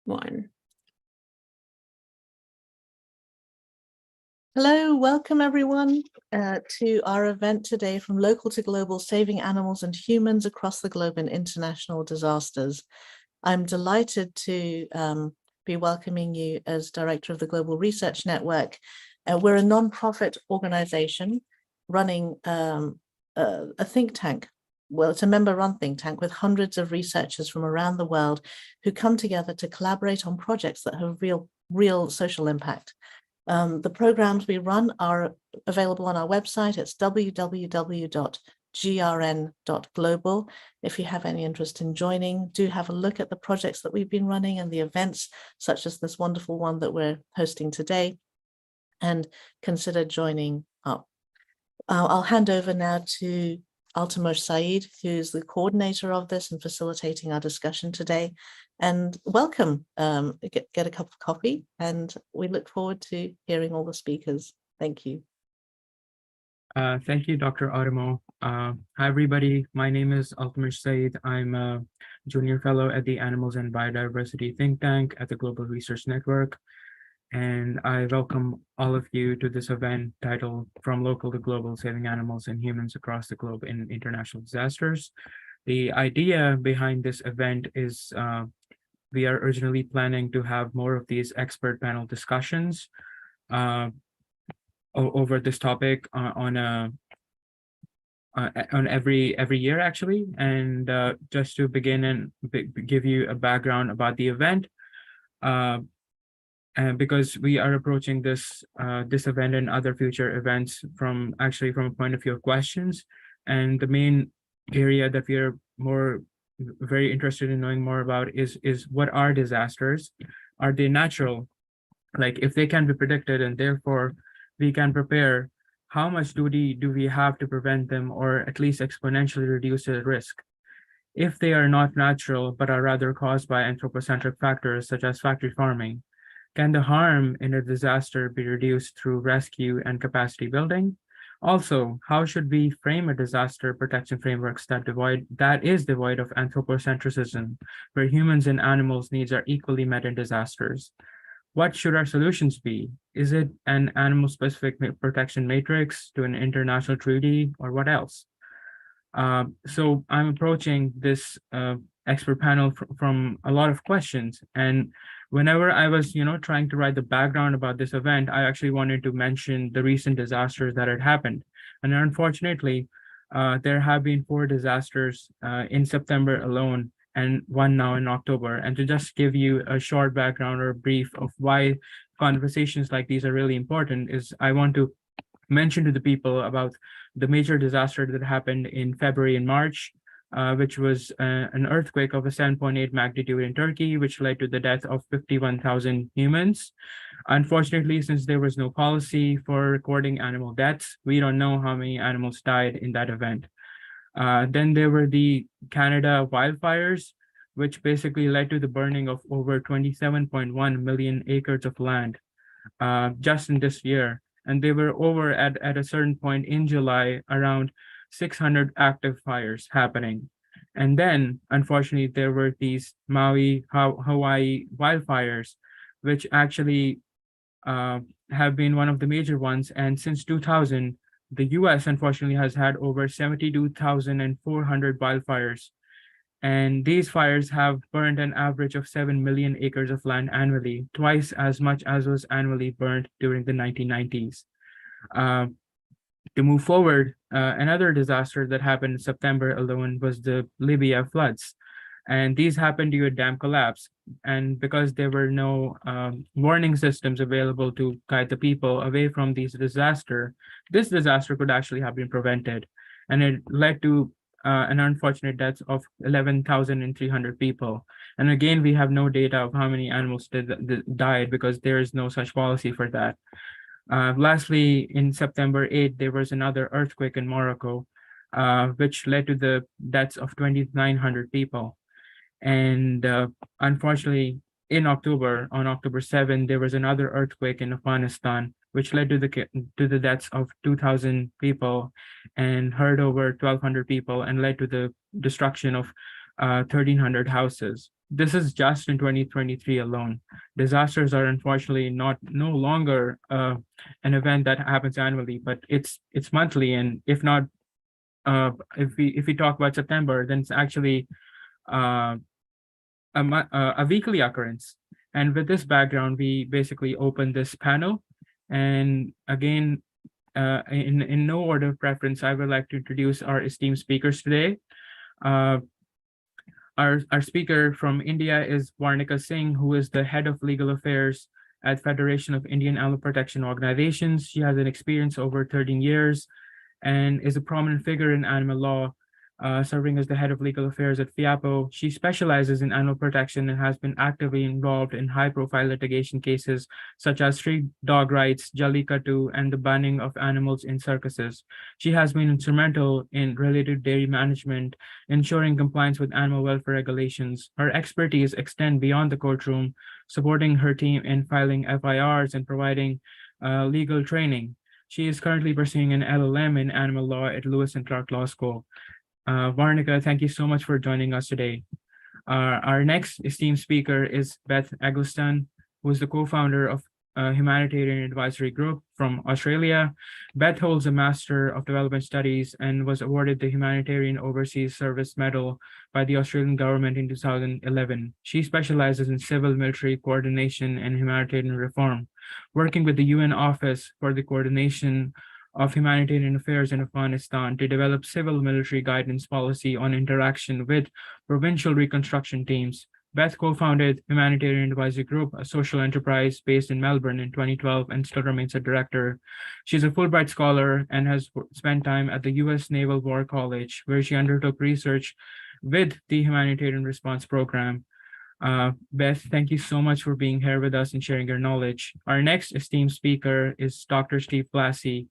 One. Hello, welcome everyone to our event today from Local to Global, Saving Animals and Humans Across the Globe in International Disasters. I'm delighted to be welcoming you as Director of the Global Research Network. We're a non-profit organization running a think tank. Well, it's a member-run think tank with hundreds of researchers from around the world who come together to collaborate on projects that have real social impact. The programs we run are available on our website. It's www.grn.global. If you have any interest in joining, do have a look at the projects that we've been running and the events, such as this wonderful one that we're hosting today, and consider joining up. I'll hand over now to Altamush Saeed, who's the coordinator of this and facilitating our discussion today. And welcome, get a cup of coffee, and we look forward to hearing all the speakers. Thank you. Thank you, Dr. Adamo. Hi, everybody. My name is Altamush Saeed. I'm a junior fellow at the Animals and Biodiversity think tank at the Global Research Network. And I welcome all of you to this event titled From Local to Global, Saving Animals and Humans Across the Globe in International Disasters. The idea behind this event is we are originally planning to have more of these expert panel discussions over this topic on every year, actually. And just to begin and give you a background about the event, and because we are approaching this event and other future events from a point of view of questions, and the main area that we are very interested in knowing more about is what are disasters? Are they natural? Like, if they can be predicted and therefore we can prepare, how much duty do we have to prevent them or at least exponentially reduce the risk? If they are not natural but are rather caused by anthropocentric factors such as factory farming, can the harm in a disaster be reduced through rescue and capacity building? Also, how should we frame a disaster protection frameworks that is devoid of anthropocentrism, where humans and animals' needs are equally met in disasters? What should our solutions be? Is it an animal-specific protection matrix to an international treaty, or what else? So I'm approaching this expert panel from a lot of questions, and whenever I was, trying to write the background about this event, I actually wanted to mention the recent disasters that had happened. And unfortunately, there have been 4 disasters in September alone, and 1 now in October. And to just give you a short background or brief of why conversations like these are really important is I want to mention to the people about the major disaster that happened in February and March, which was an earthquake of a 7.8 magnitude in Turkey, which led to the death of 51,000 humans. Unfortunately, since there was no policy for recording animal deaths, we don't know how many animals died in that event. Then there were the Canada wildfires, which basically led to the burning of over 27.1 million acres of land just in this year. And they were over at a certain point in July, around 600 active fires happening. And then, unfortunately, there were these Hawaii wildfires, which actually have been one of the major ones. And since 2000, the US, unfortunately, has had over 72,400 wildfires. And these fires have burned an average of 7 million acres of land annually, twice as much as was annually burned during the 1990s. To move forward, another disaster that happened in September alone was the Libya floods. And these happened due to dam collapse. And because there were no warning systems available to guide the people away from this disaster could actually have been prevented. And it led to an unfortunate death of 11,300 people. And again, we have no data of how many animals died because there is no such policy for that. Lastly, in September 8th, there was another earthquake in Morocco, which led to the deaths of 2,900 people. And unfortunately, on October 7th, there was another earthquake in Afghanistan, which led to the deaths of 2,000 people and hurt over 1,200 people and led to the destruction of 1,300 houses. This is just in 2023 alone. Disasters are unfortunately no longer an event that happens annually, but it's monthly. And if not, if we talk about September, then it's actually uh, a weekly occurrence. And with this background, we basically open this panel. And again, in no order of preference, I would like to introduce our esteemed speakers today. Uh, our speaker from India is Varnika Singh, who is the head of legal affairs at Federation of Indian Animal Protection Organizations. She has an experience over 13 years and is a prominent figure in animal law, serving as the head of legal affairs at FIAPO. She specializes in animal protection and has been actively involved in high-profile litigation cases such as street dog rights, Jallikattu, and the banning of animals in circuses. She has been instrumental in related dairy management, ensuring compliance with animal welfare regulations. Her expertise extend beyond the courtroom, supporting her team in filing FIRs and providing legal training. She is currently pursuing an LLM in animal law at Lewis and Clark Law School. Varnika, thank you so much for joining us today. Our next esteemed speaker is Beth Eggleston, who is the co-founder of Humanitarian Advisory Group from Australia. Beth holds a Master of Development Studies and was awarded the Humanitarian Overseas Service Medal by the Australian government in 2011. She specializes in civil-military coordination and humanitarian reform, working with the UN Office for the Coordination of Humanitarian Affairs in Afghanistan to develop civil-military guidance policy on interaction with provincial reconstruction teams. Beth co-founded Humanitarian Advisory Group, a social enterprise based in Melbourne in 2012 and still remains a director. She's a Fulbright scholar and has spent time at the U.S. Naval War College, where she undertook research with the Humanitarian Response Program. Beth, thank you so much for being here with us and sharing your knowledge. Our next esteemed speaker is Dr. Steve Blassie,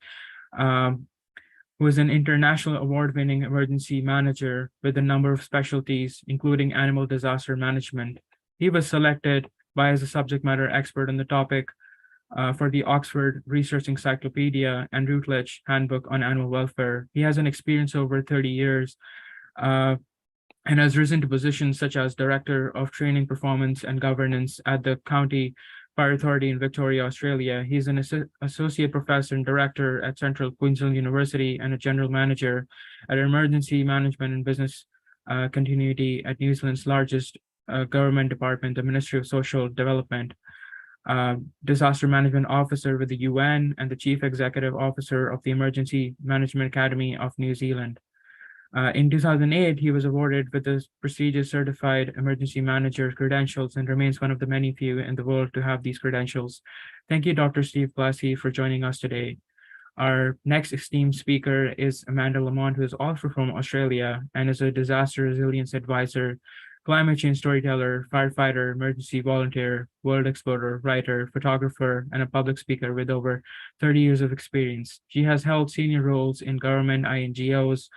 who is an international award-winning emergency manager with a number of specialties, including animal disaster management. He was selected as a subject matter expert on the topic for the Oxford Research Encyclopedia and Routledge Handbook on Animal Welfare. He has an experience over 30 years and has risen to positions such as Director of Training, Performance, and Governance at the County Fire Authority in Victoria, Australia. He's an associate professor and director at Central Queensland University and a general manager at Emergency Management and Business Continuity at New Zealand's largest government department, the Ministry of Social Development, disaster management officer with the UN, and the chief executive officer of the Emergency Management Academy of New Zealand. In 2008, he was awarded with the prestigious Certified Emergency Manager credentials and remains one of the many few in the world to have these credentials. Thank you, Dr. Steve Blassie, for joining us today. Our next esteemed speaker is Amanda Lamont, who is also from Australia and is a disaster resilience advisor, climate change storyteller, firefighter, emergency volunteer, world explorer, writer, photographer, and a public speaker with over 30 years of experience. She has held senior roles in government, INGOs,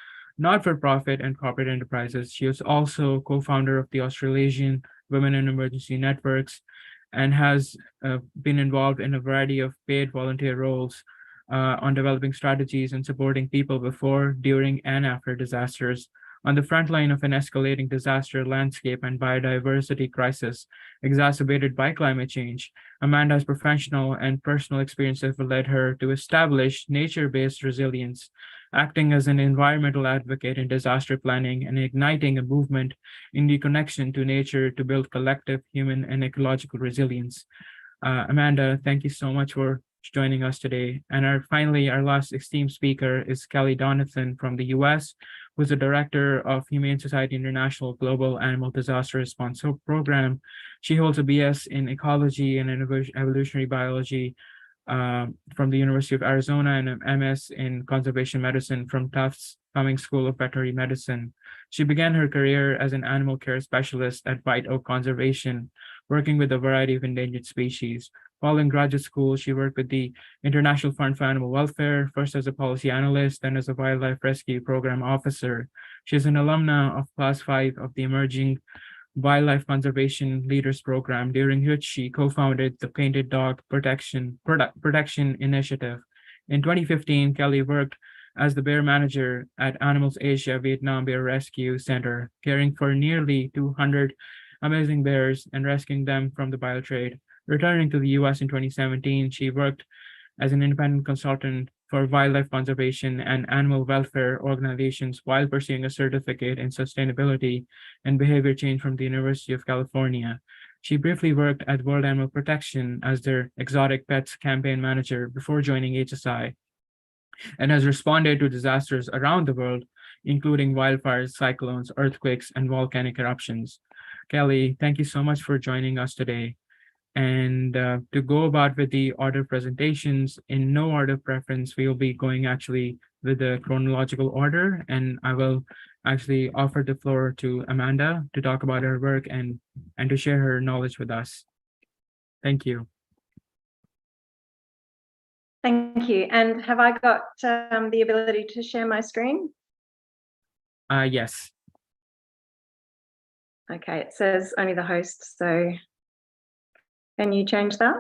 not-for-profit, and corporate enterprises. She is also co-founder of the Australasian Women in Emergency Networks and has been involved in a variety of paid volunteer roles on developing strategies and supporting people before, during, and after disasters. On the front line of an escalating disaster landscape and biodiversity crisis exacerbated by climate change, Amanda's professional and personal experiences have led her to establish nature-based resilience, acting as an environmental advocate in disaster planning and igniting a movement in the connection to nature to build collective human and ecological resilience. Amanda, thank you so much for joining us today. And finally, our last esteemed speaker is Kelly Donathan from the US, who's the director of Humane Society International Global Animal Disaster Response Program. She holds a BS in ecology and evolutionary biology from the University of Arizona and an MS in conservation medicine from Tufts Cummings School of Veterinary Medicine. She began her career as an animal care specialist at White Oak Conservation, working with a variety of endangered species. Following graduate school, she worked with the International Fund for Animal Welfare, first as a policy analyst, then as a wildlife rescue program officer. She is an alumna of Class 5 of the Emerging Wildlife Conservation Leaders Program, during which she co-founded the Painted Dog Protection Initiative. In 2015, Kelly worked as the bear manager at Animals Asia Vietnam Bear Rescue Center, caring for nearly 200 amazing bears and rescuing them from the biotrade. Returning to the US in 2017, she worked as an independent consultant for wildlife conservation and animal welfare organizations while pursuing a certificate in sustainability and behavior change from the University of California. She briefly worked at World Animal Protection as their exotic pets campaign manager before joining HSI, and has responded to disasters around the world, including wildfires, cyclones, earthquakes, and volcanic eruptions. Kelly, thank you so much for joining us today. And to go about with the order presentations, in no order preference, we will be going actually with the chronological order, and I will actually offer the floor to Amanda to talk about her work and to share her knowledge with us. Thank you. Thank you. And have I got the ability to share my screen? Yes. Okay, it says only the host, so can you change that?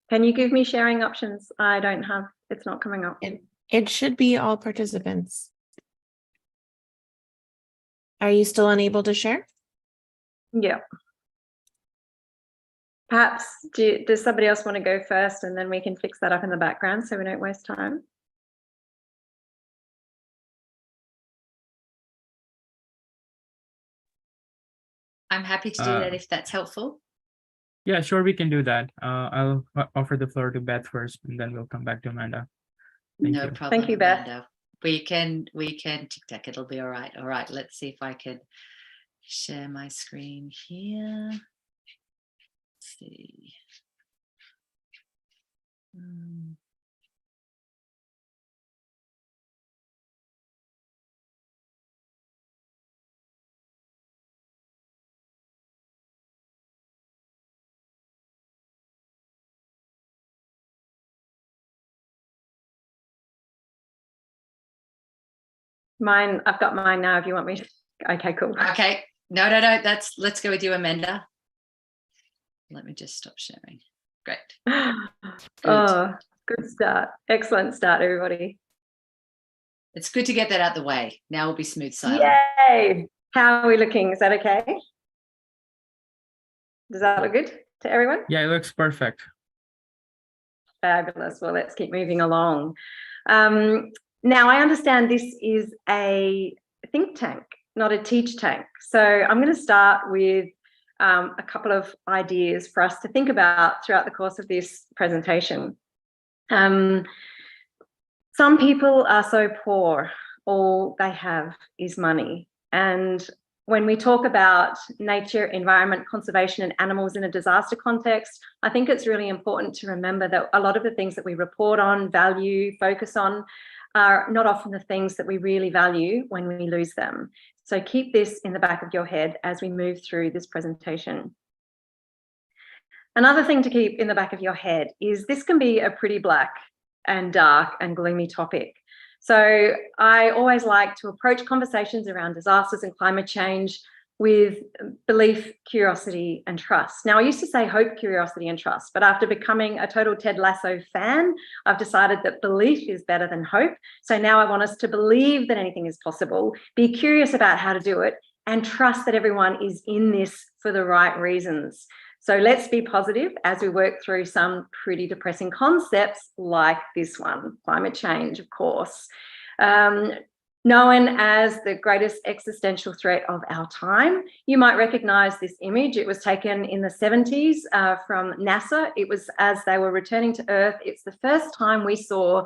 Can you give me sharing options? I don't have, it's not coming up. It should be all participants. Are you still unable to share? Yeah. Perhaps, does somebody else want to go first and then we can fix that up in the background so we don't waste time? I'm happy to do that if that's helpful. Yeah, sure, we can do that. I'll offer the floor to Beth first, and then we'll come back to Amanda. Thank No you. problem. Thank you, Beth. Amanda. We can tic-tac, it'll be all right. All right, let's see if I can share my screen here. Let's see. Mine, I've got mine now if you want me to. Okay, cool. Okay, no, let's go with you, Amanda. Let me just stop sharing. Great. Oh, good start. Excellent start, everybody. It's good to get that out the way. Now will be smooth sailing. Yay! How are we looking? Is that okay? Does that look good to everyone? Yeah, it looks perfect. Fabulous. Well, let's keep moving along. Now, I understand this is a think tank, not a teach tank. So I'm going to start with a couple of ideas for us to think about throughout the course of this presentation. Some people are so poor, all they have is money. And when we talk about nature, environment, conservation, and animals in a disaster context, I think it's really important to remember that a lot of the things that we report on, value, focus on, are not often the things that we really value when we lose them. So keep this in the back of your head as we move through this presentation. Another thing to keep in the back of your head is this can be a pretty black and dark and gloomy topic. So I always like to approach conversations around disasters and climate change with belief, curiosity, and trust. Now, I used to say hope, curiosity, and trust, but after becoming a total Ted Lasso fan, I've decided that belief is better than hope. So now I want us to believe that anything is possible, be curious about how to do it, and trust that everyone is in this for the right reasons. So let's be positive as we work through some pretty depressing concepts like this one, climate change, of course. Known as the greatest existential threat of our time. You might recognize this image. It was taken in the 70s from NASA. It was as they were returning to Earth. It's the first time we saw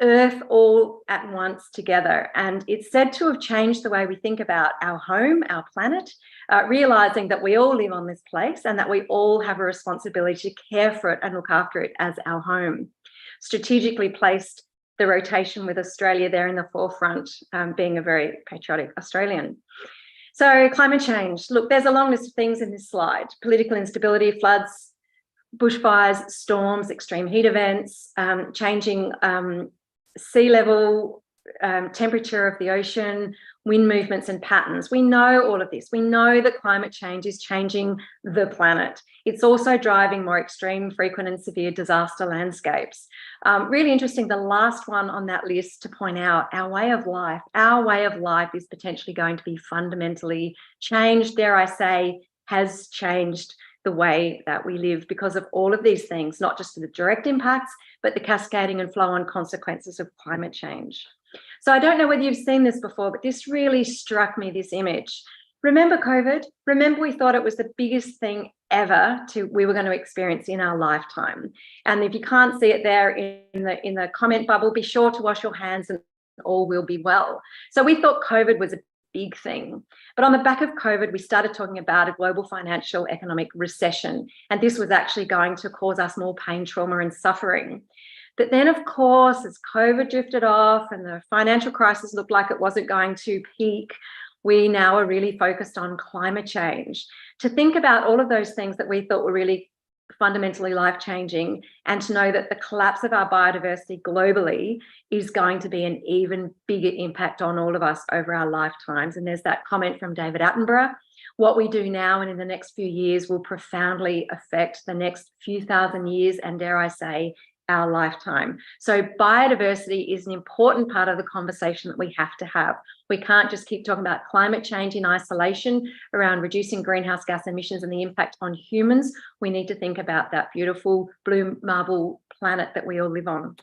Earth all at once together. And it's said to have changed the way we think about our home, our planet, realizing that we all live on this place and that we all have a responsibility to care for it and look after it as our home. Strategically placed the rotation with Australia there in the forefront, being a very patriotic Australian. So climate change, look, there's a long list of things in this slide: political instability, floods, bushfires, storms, extreme heat events, changing sea level, temperature of the ocean, wind movements and patterns. We know all of this. We know that climate change is changing the planet. It's also driving more extreme, frequent and severe disaster landscapes. Really interesting, the last one on that list to point out, our way of life. Our way of life is potentially going to be fundamentally changed, dare I say, has changed the way that we live because of all of these things, not just the direct impacts, but the cascading and flow-on consequences of climate change. So I don't know whether you've seen this before, but this really struck me, this image. Remember COVID? Remember we thought it was the biggest thing ever we were going to experience in our lifetime. And if you can't see it there in the comment bubble, be sure to wash your hands and all will be well. So we thought COVID was a big thing. But on the back of COVID, we started talking about a global financial economic recession. And this was actually going to cause us more pain, trauma and suffering. But then, of course, as COVID drifted off and the financial crisis looked like it wasn't going to peak, we now are really focused on climate change. To think about all of those things that we thought were really fundamentally life-changing, and to know that the collapse of our biodiversity globally is going to be an even bigger impact on all of us over our lifetimes. And there's that comment from David Attenborough, what we do now and in the next few years will profoundly affect the next few thousand years and, dare I say, our lifetime. So biodiversity is an important part of the conversation that we have to have. We can't just keep talking about climate change in isolation around reducing greenhouse gas emissions and the impact on humans. We need to think about that beautiful blue marble planet that we all live on.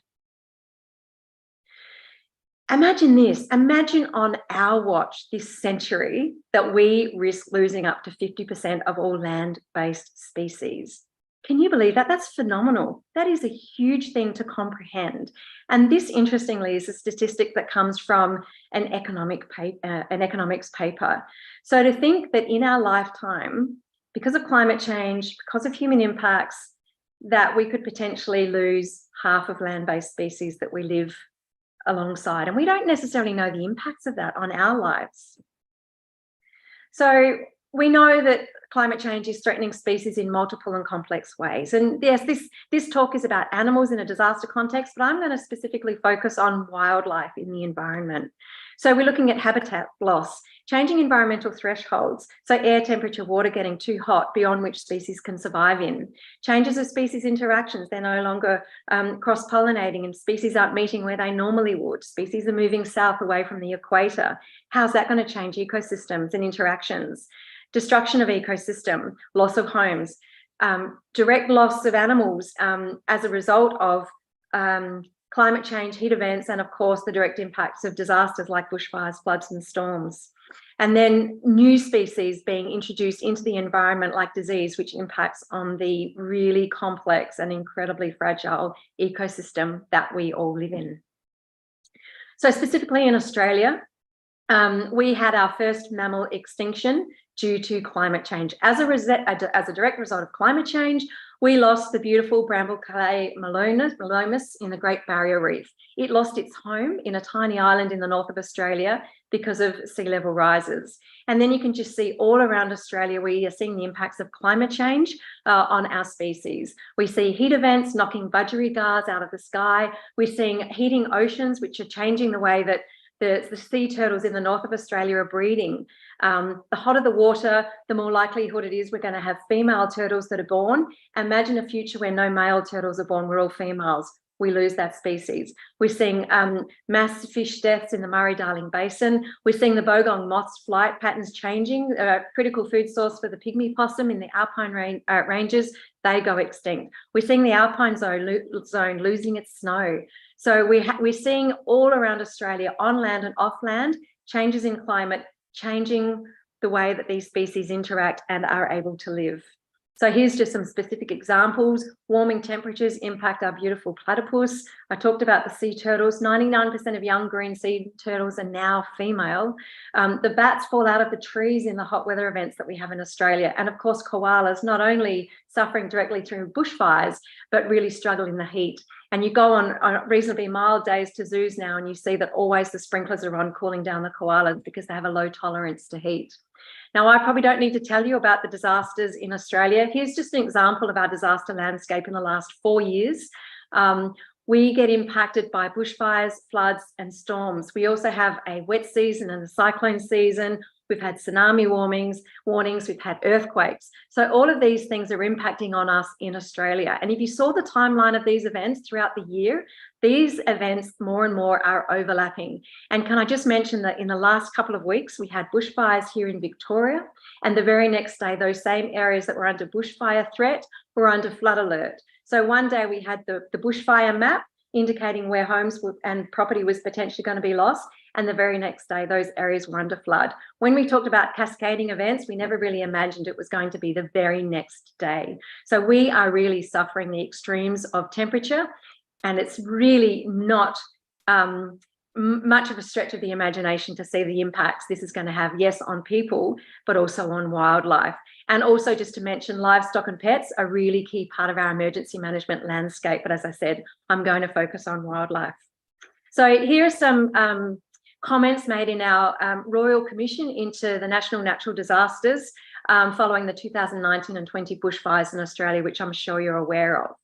Imagine this, imagine on our watch this century that we risk losing up to 50% of all land-based species. Can you believe that? That's phenomenal. That is a huge thing to comprehend. And this, interestingly, is a statistic that comes from an economics paper. So to think that in our lifetime, because of climate change, because of human impacts, that we could potentially lose half of land-based species that we live alongside. And we don't necessarily know the impacts of that on our lives. So we know that climate change is threatening species in multiple and complex ways. And yes, this talk is about animals in a disaster context, but I'm going to specifically focus on wildlife in the environment. So we're looking at habitat loss, changing environmental thresholds, so air temperature, water getting too hot beyond which species can survive in, changes of species interactions, they're no longer cross-pollinating and species aren't meeting where they normally would, species are moving south away from the equator. How's that going to change ecosystems and interactions? Destruction of ecosystem, loss of homes, direct loss of animals as a result of climate change, heat events, and of course the direct impacts of disasters like bushfires, floods and storms. And then new species being introduced into the environment like disease, which impacts on the really complex and incredibly fragile ecosystem that we all live in. So specifically in Australia, we had our first mammal extinction due to climate change. As a direct result of climate change, we lost the beautiful Bramble-clay Melomus in the Great Barrier Reef. It lost its home in a tiny island in the north of Australia because of sea level rises. And then you can just see all around Australia, we are seeing the impacts of climate change on our species. We see heat events knocking budgerigars out of the sky. We're seeing heating oceans, which are changing the way that the sea turtles in the north of Australia are breeding. The hotter the water, the more likelihood it is we're going to have female turtles that are born. Imagine a future where no male turtles are born, we're all females. We lose that species. We're seeing mass fish deaths in the Murray-Darling Basin. We're seeing the bogong moth's flight patterns changing, a critical food source for the pygmy possum in the alpine ranges, they go extinct. We're seeing the alpine zone losing its snow. So we're seeing all around Australia, on land and off land, changes in climate, changing the way that these species interact and are able to live. So here's just some specific examples. Warming temperatures impact our beautiful platypus. I talked about the sea turtles. 99% of young green sea turtles are now female. The bats fall out of the trees in the hot weather events that we have in Australia. And of course, koalas not only suffering directly through bushfires, but really struggle in the heat. And you go on reasonably mild days to zoos now and you see that always the sprinklers are on cooling down the koalas because they have a low tolerance to heat. Now, I probably don't need to tell you about the disasters in Australia. Here's just an example of our disaster landscape in the last 4 years. we get impacted by bushfires, floods, and storms. We also have a wet season and a cyclone season. We've had tsunami warnings, we've had earthquakes. So all of these things are impacting on us in Australia. And if you saw the timeline of these events throughout the year, these events more and more are overlapping. And can I just mention that in the last couple of weeks, we had bushfires here in Victoria, and the very next day, those same areas that were under bushfire threat were under flood alert. So one day we had the bushfire map indicating where homes and property was potentially going to be lost. And the very next day, those areas were under flood. When we talked about cascading events, we never really imagined it was going to be the very next day. So we are really suffering the extremes of temperature, and it's really not much of a stretch of the imagination to see the impacts this is going to have, yes, on people, but also on wildlife. And also, just to mention, livestock and pets are a really key part of our emergency management landscape. But as I said, I'm going to focus on wildlife. So here are some comments made in our Royal Commission into the National Natural Disasters following the 2019 and 20 bushfires in Australia, which I'm sure you're aware of.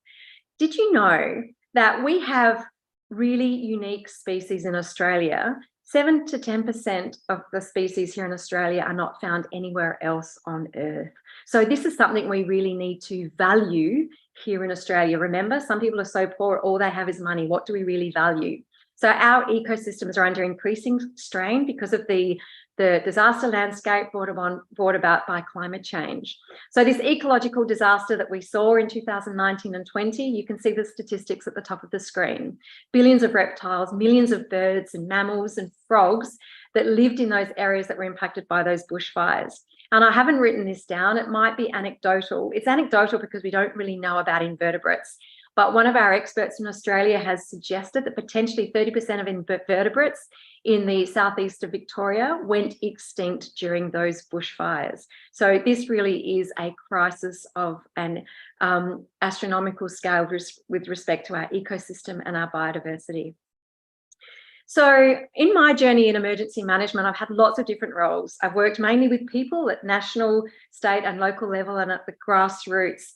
Did you know that we have really unique species in Australia? 7 to 10% of the species here in Australia are not found anywhere else on Earth. So this is something we really need to value here in Australia. Remember, some people are so poor, all they have is money. What do we really value? So our ecosystems are under increasing strain because of the disaster landscape brought about by climate change. So this ecological disaster that we saw in 2019 and 20, you can see the statistics at the top of the screen. Billions of reptiles, millions of birds and mammals and frogs that lived in those areas that were impacted by those bushfires. And I haven't written this down. It might be anecdotal. It's anecdotal because we don't really know about invertebrates. But one of our experts in Australia has suggested that potentially 30% of invertebrates in the southeast of Victoria went extinct during those bushfires. So this really is a crisis of an astronomical scale with respect to our ecosystem and our biodiversity. So in my journey in emergency management, I've had lots of different roles. I've worked mainly with people at national, state and local level and at the grassroots.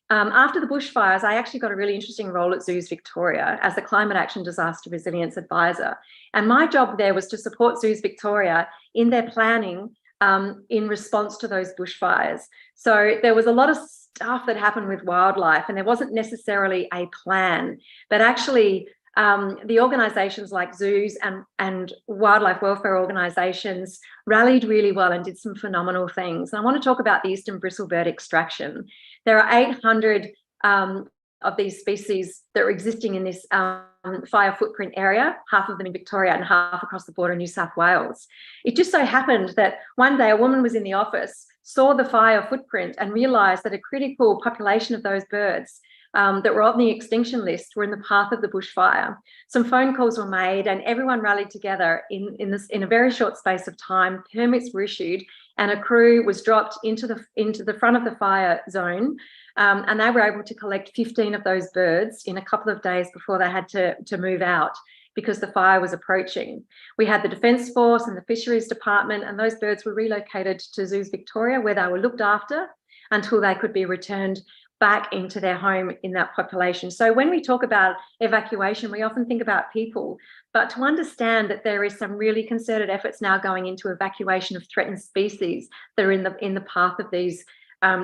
After the bushfires, I actually got a really interesting role at Zoos Victoria as the Climate Action Disaster Resilience Advisor. And my job there was to support Zoos Victoria in their planning in response to those bushfires. So there was a lot of stuff that happened with wildlife, and there wasn't necessarily a plan, but actually the organisations like zoos and wildlife welfare organisations rallied really well and did some phenomenal things. And I want to talk about the eastern bristlebird extraction. There are 800 of these species that are existing in this fire footprint area, half of them in Victoria and half across the border in New South Wales. It just so happened that one day a woman was in the office, saw the fire footprint and realised that a critical population of those birds that were on the extinction list were in the path of the bushfire. Some phone calls were made and everyone rallied together in a very short space of time. Permits were issued and a crew was dropped into the front of the fire zone, and they were able to collect 15 of those birds in a couple of days before they had to move out because the fire was approaching. We had the Defence Force and the Fisheries Department, and those birds were relocated to Zoos Victoria where they were looked after until they could be returned back into their home in that population. So when we talk about evacuation, we often think about people, but to understand that there is some really concerted efforts now going into evacuation of threatened species that are in the path of these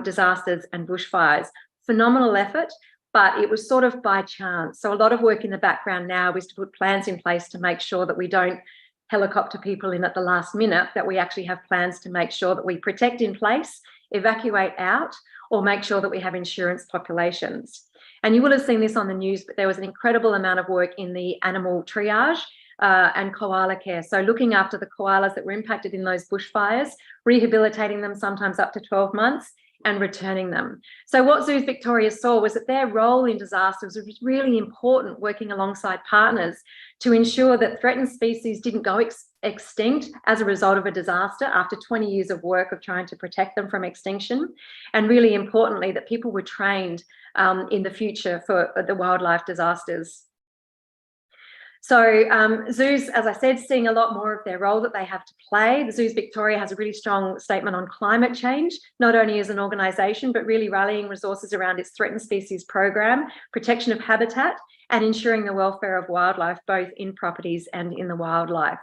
disasters and bushfires. Phenomenal effort, but it was sort of by chance. So a lot of work in the background now is to put plans in place to make sure that we don't helicopter people in at the last minute, that we actually have plans to make sure that we protect in place, evacuate out, or make sure that we have insurance populations. And you will have seen this on the news, but there was an incredible amount of work in the animal triage and koala care. So looking after the koalas that were impacted in those bushfires, rehabilitating them sometimes up to 12 months and returning them. So what Zoos Victoria saw was that their role in disasters was really important, working alongside partners to ensure that threatened species didn't go extinct as a result of a disaster after 20 years of work of trying to protect them from extinction. And really importantly, that people were trained in the future for the wildlife disasters. So zoos, as I said, seeing a lot more of their role that they have to play. The Zoos Victoria has a really strong statement on climate change, not only as an organisation, but really rallying resources around its threatened species program, protection of habitat, and ensuring the welfare of wildlife, both in properties and in the wildlife.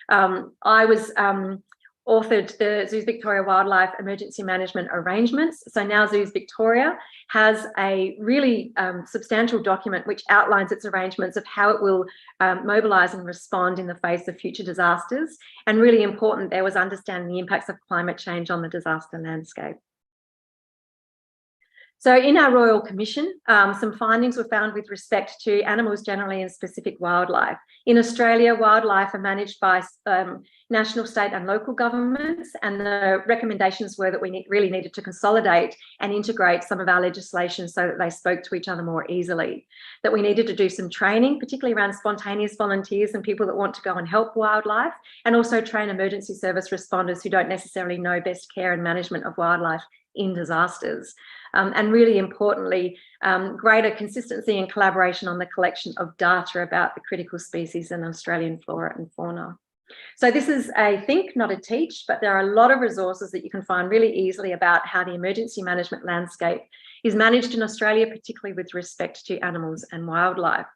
I was authored the Zoos Victoria Wildlife Emergency Management Arrangements. So now Zoos Victoria has a really substantial document which outlines its arrangements of how it will mobilise and respond in the face of future disasters. And really important there was understanding the impacts of climate change on the disaster landscape. So in our Royal Commission, some findings were found with respect to animals generally and specific wildlife. In Australia, wildlife are managed by national, state and local governments, and the recommendations were that we really needed to consolidate and integrate some of our legislation so that they spoke to each other more easily. That we needed to do some training, particularly around spontaneous volunteers and people that want to go and help wildlife, and also train emergency service responders who don't necessarily know best care and management of wildlife in disasters. And really importantly, greater consistency and collaboration on the collection of data about the critical species in Australian flora and fauna. So this is a think, not a teach, but there are a lot of resources that you can find really easily about how the emergency management landscape is managed in Australia, particularly with respect to animals and wildlife.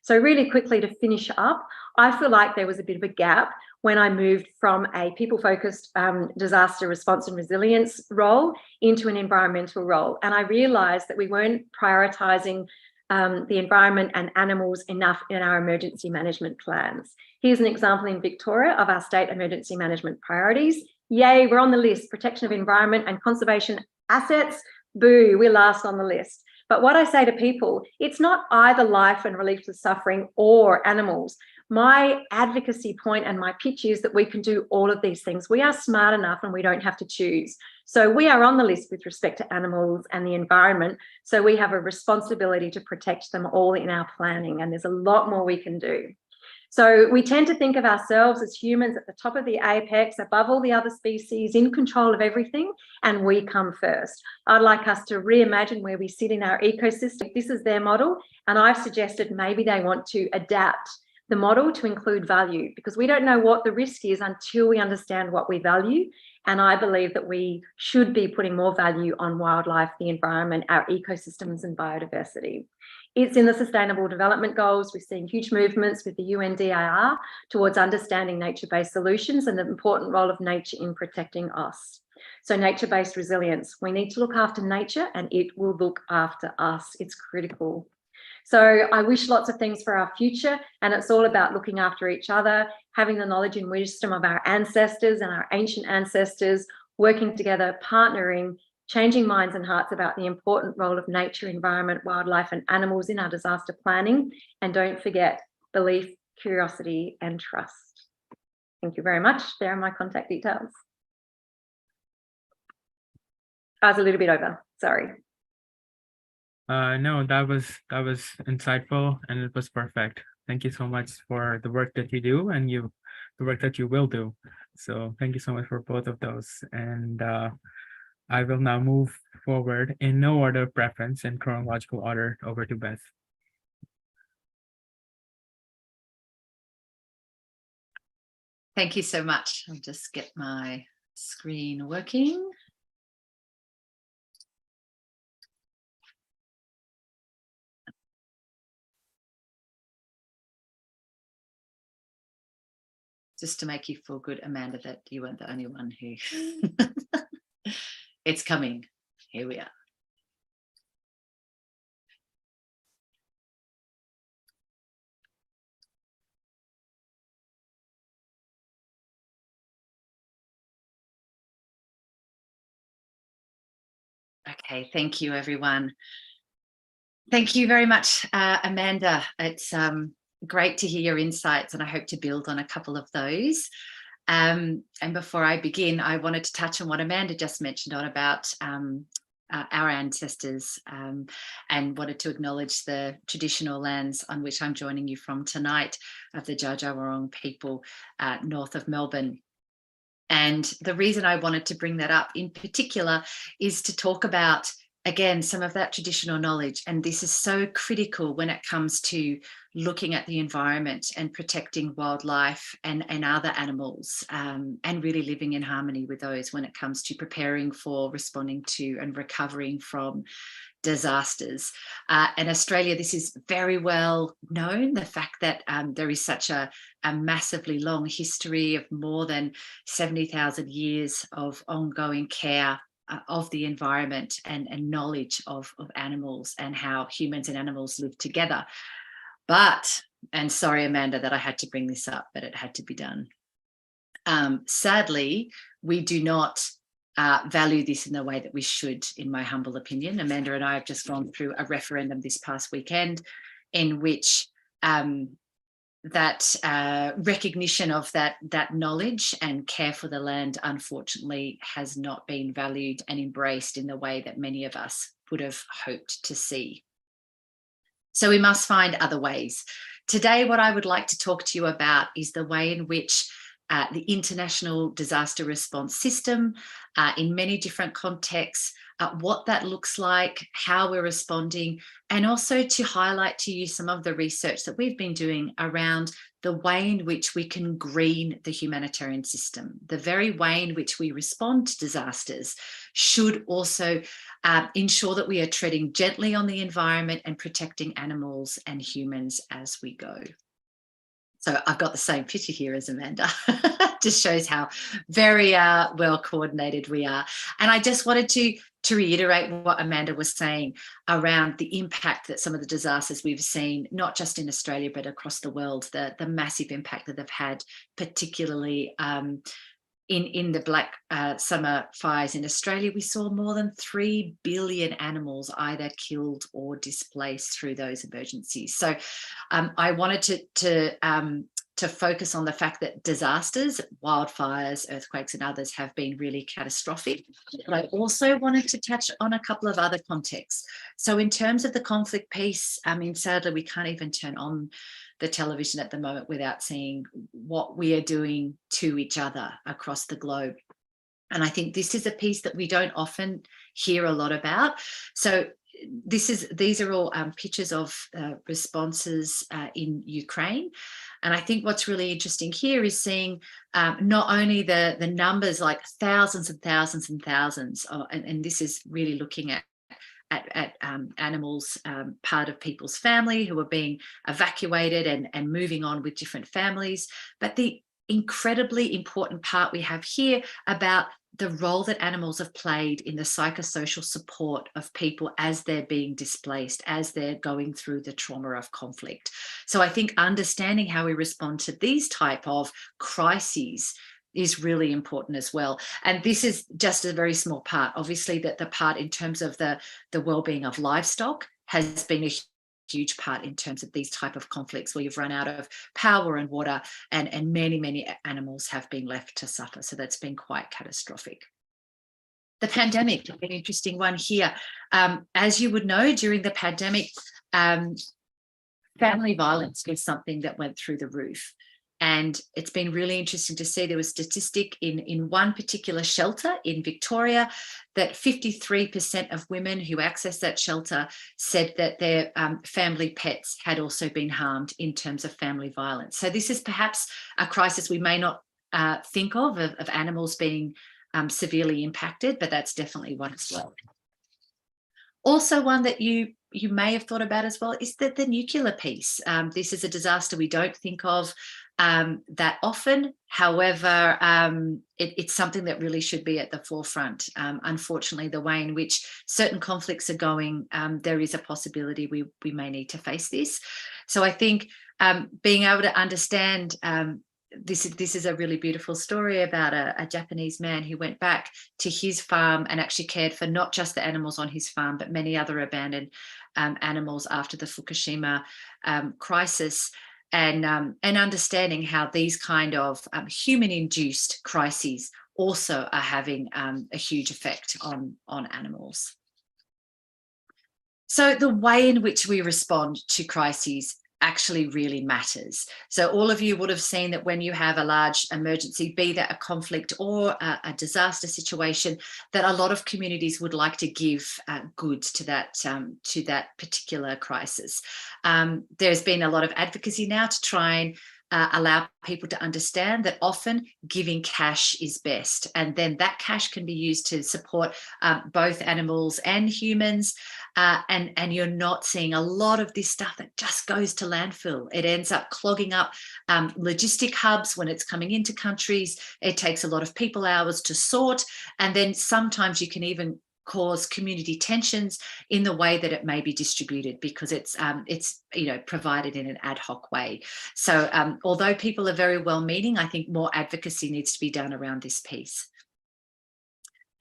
So really quickly to finish up, I feel like there was a bit of a gap when I moved from a people-focused disaster response and resilience role into an environmental role. And I realised that we weren't prioritising the environment and animals enough in our emergency management plans. Here's an example in Victoria of our state emergency management priorities. Yay, we're on the list. Protection of environment and conservation assets. Boo, we're last on the list. But what I say to people, it's not either life and relief of suffering or animals. My advocacy point and my pitch is that we can do all of these things. We are smart enough and we don't have to choose. So we are on the list with respect to animals and the environment. So we have a responsibility to protect them all in our planning, and there's a lot more we can do. So we tend to think of ourselves as humans at the top of the apex, above all the other species, in control of everything, and we come first. I'd like us to reimagine where we sit in our ecosystem. This is their model, and I've suggested maybe they want to adapt the model to include value, because we don't know what the risk is until we understand what we value. And I believe that we should be putting more value on wildlife, the environment, our ecosystems and biodiversity. It's in the Sustainable Development Goals. We're seeing huge movements with the UNDIR towards understanding nature-based solutions and the important role of nature in protecting us. So nature-based resilience, we need to look after nature and it will look after us. It's critical. So I wish lots of things for our future, and it's all about looking after each other, having the knowledge and wisdom of our ancestors and our ancient ancestors, working together, partnering, changing minds and hearts about the important role of nature, environment, wildlife and animals in our disaster planning. And don't forget belief, curiosity and trust. Thank you very much. There are my contact details. I was a little bit over, sorry. No, that was insightful and it was perfect. Thank you so much for the work that you do and the work that you will do. So thank you so much for both of those. And I will now move forward in no order of preference, in chronological order, over to Beth. Thank you so much. I'll just get my screen working. Just to make you feel good, Amanda, that you weren't the only one who... It's coming. Here we are. Okay, thank you, everyone. Thank you very much, Amanda. It's great to hear your insights, and I hope to build on a couple of those. And before I begin, I wanted to touch on what Amanda just mentioned on about our ancestors, and wanted to acknowledge the traditional lands on which I'm joining you from tonight, of the Dja Dja Wurrung people north of Melbourne. And the reason I wanted to bring that up in particular is to talk about again, some of that traditional knowledge. And this is so critical when it comes to looking at the environment and protecting wildlife and other animals, and really living in harmony with those when it comes to preparing for, responding to, and recovering from disasters. In Australia, this is very well known, the fact that there is such a massively long history of more than 70,000 years of ongoing care of the environment and knowledge of animals and how humans and animals live together. But, and sorry, Amanda, that I had to bring this up, but it had to be done. Sadly, we do not value this in the way that we should, in my humble opinion. Amanda and I have just gone through a referendum this past weekend in which that recognition of that knowledge and care for the land, unfortunately, has not been valued and embraced in the way that many of us would have hoped to see. So we must find other ways. Today, what I would like to talk to you about is the way in which the international disaster response system, in many different contexts, what that looks like, how we're responding, and also to highlight to you some of the research that we've been doing around the way in which we can green the humanitarian system. The very way in which we respond to disasters should also ensure that we are treading gently on the environment and protecting animals and humans as we go. So I've got the same picture here as Amanda. Just shows how very well coordinated we are. And I just wanted to reiterate what Amanda was saying around the impact that some of the disasters we've seen, not just in Australia, but across the world, the massive impact that they've had, particularly in the Black Summer fires in Australia. We saw more than 3 billion animals either killed or displaced through those emergencies. So I wanted to focus on the fact that disasters, wildfires, earthquakes, and others have been really catastrophic. But I also wanted to touch on a couple of other contexts. So in terms of the conflict piece, I mean, sadly, we can't even turn on the television at the moment without seeing what we are doing to each other across the globe. And I think this is a piece that we don't often hear a lot about. So these are all pictures of responses in Ukraine. And I think what's really interesting here is seeing not only the numbers, like thousands and thousands and thousands, and this is really looking at animals, part of people's family who are being evacuated and moving on with different families. But the incredibly important part we have here about the role that animals have played in the psychosocial support of people as they're being displaced, as they're going through the trauma of conflict. So I think understanding how we respond to these type of crises is really important as well. And this is just a very small part. Obviously, that the part in terms of the well-being of livestock has been a huge part in terms of these type of conflicts where you've run out of power and water, and many animals have been left to suffer. So that's been quite catastrophic. The pandemic, an interesting one here. As you would know, during the pandemic, family violence was something that went through the roof. And it's been really interesting to see, there was a statistic in one particular shelter in Victoria that 53% of women who accessed that shelter said that their family pets had also been harmed in terms of family violence. So this is perhaps a crisis we may not think of animals being severely impacted, but that's definitely one as well. Also, one that you may have thought about as well is the nuclear piece. This is a disaster we don't think of that often. However, it's something that really should be at the forefront. Unfortunately, the way in which certain conflicts are going, there is a possibility we may need to face this. So I think being able to understand this is a really beautiful story about a Japanese man who went back to his farm and actually cared for not just the animals on his farm, but many other abandoned animals after the Fukushima crisis, and understanding how these kind of human-induced crises also are having a huge effect on animals. So the way in which we respond to crises actually really matters. So all of you would have seen that when you have a large emergency, be that a conflict or a disaster situation, that a lot of communities would like to give goods to that particular crisis. There's been a lot of advocacy now to try and allow people to understand that often giving cash is best, and then that cash can be used to support both animals and humans, and you're not seeing a lot of this stuff that just goes to landfill. It ends up clogging up logistic hubs when it's coming into countries. It takes a lot of people hours to sort, and then sometimes you can even cause community tensions in the way that it may be distributed, because it's provided in an ad hoc way. So although people are very well-meaning, I think more advocacy needs to be done around this piece.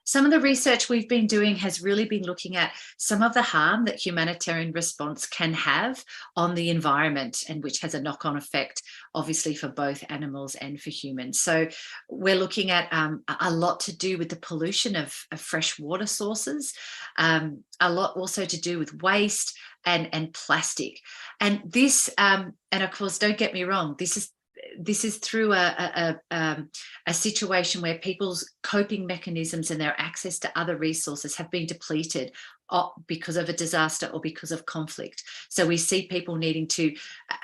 Some of the research we've been doing has really been looking at some of the harm that humanitarian response can have on the environment, and which has a knock-on effect, obviously, for both animals and for humans. So we're looking at a lot to do with the pollution of fresh water sources, a lot also to do with waste and plastic. And this, and of course, don't get me wrong, this is through a situation where people's coping mechanisms and their access to other resources have been depleted because of a disaster or because of conflict. So we see people needing to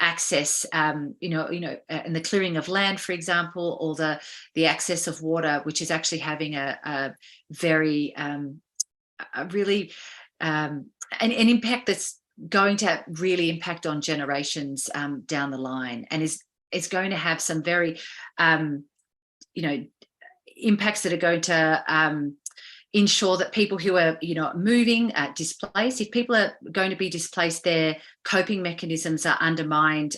access, in the clearing of land, for example, or the access of water, which is actually having an impact that's going to really impact on generations down the line, and it's going to have some very, impacts that are going to ensure that people who are, moving, displaced, if people are going to be displaced, their coping mechanisms are undermined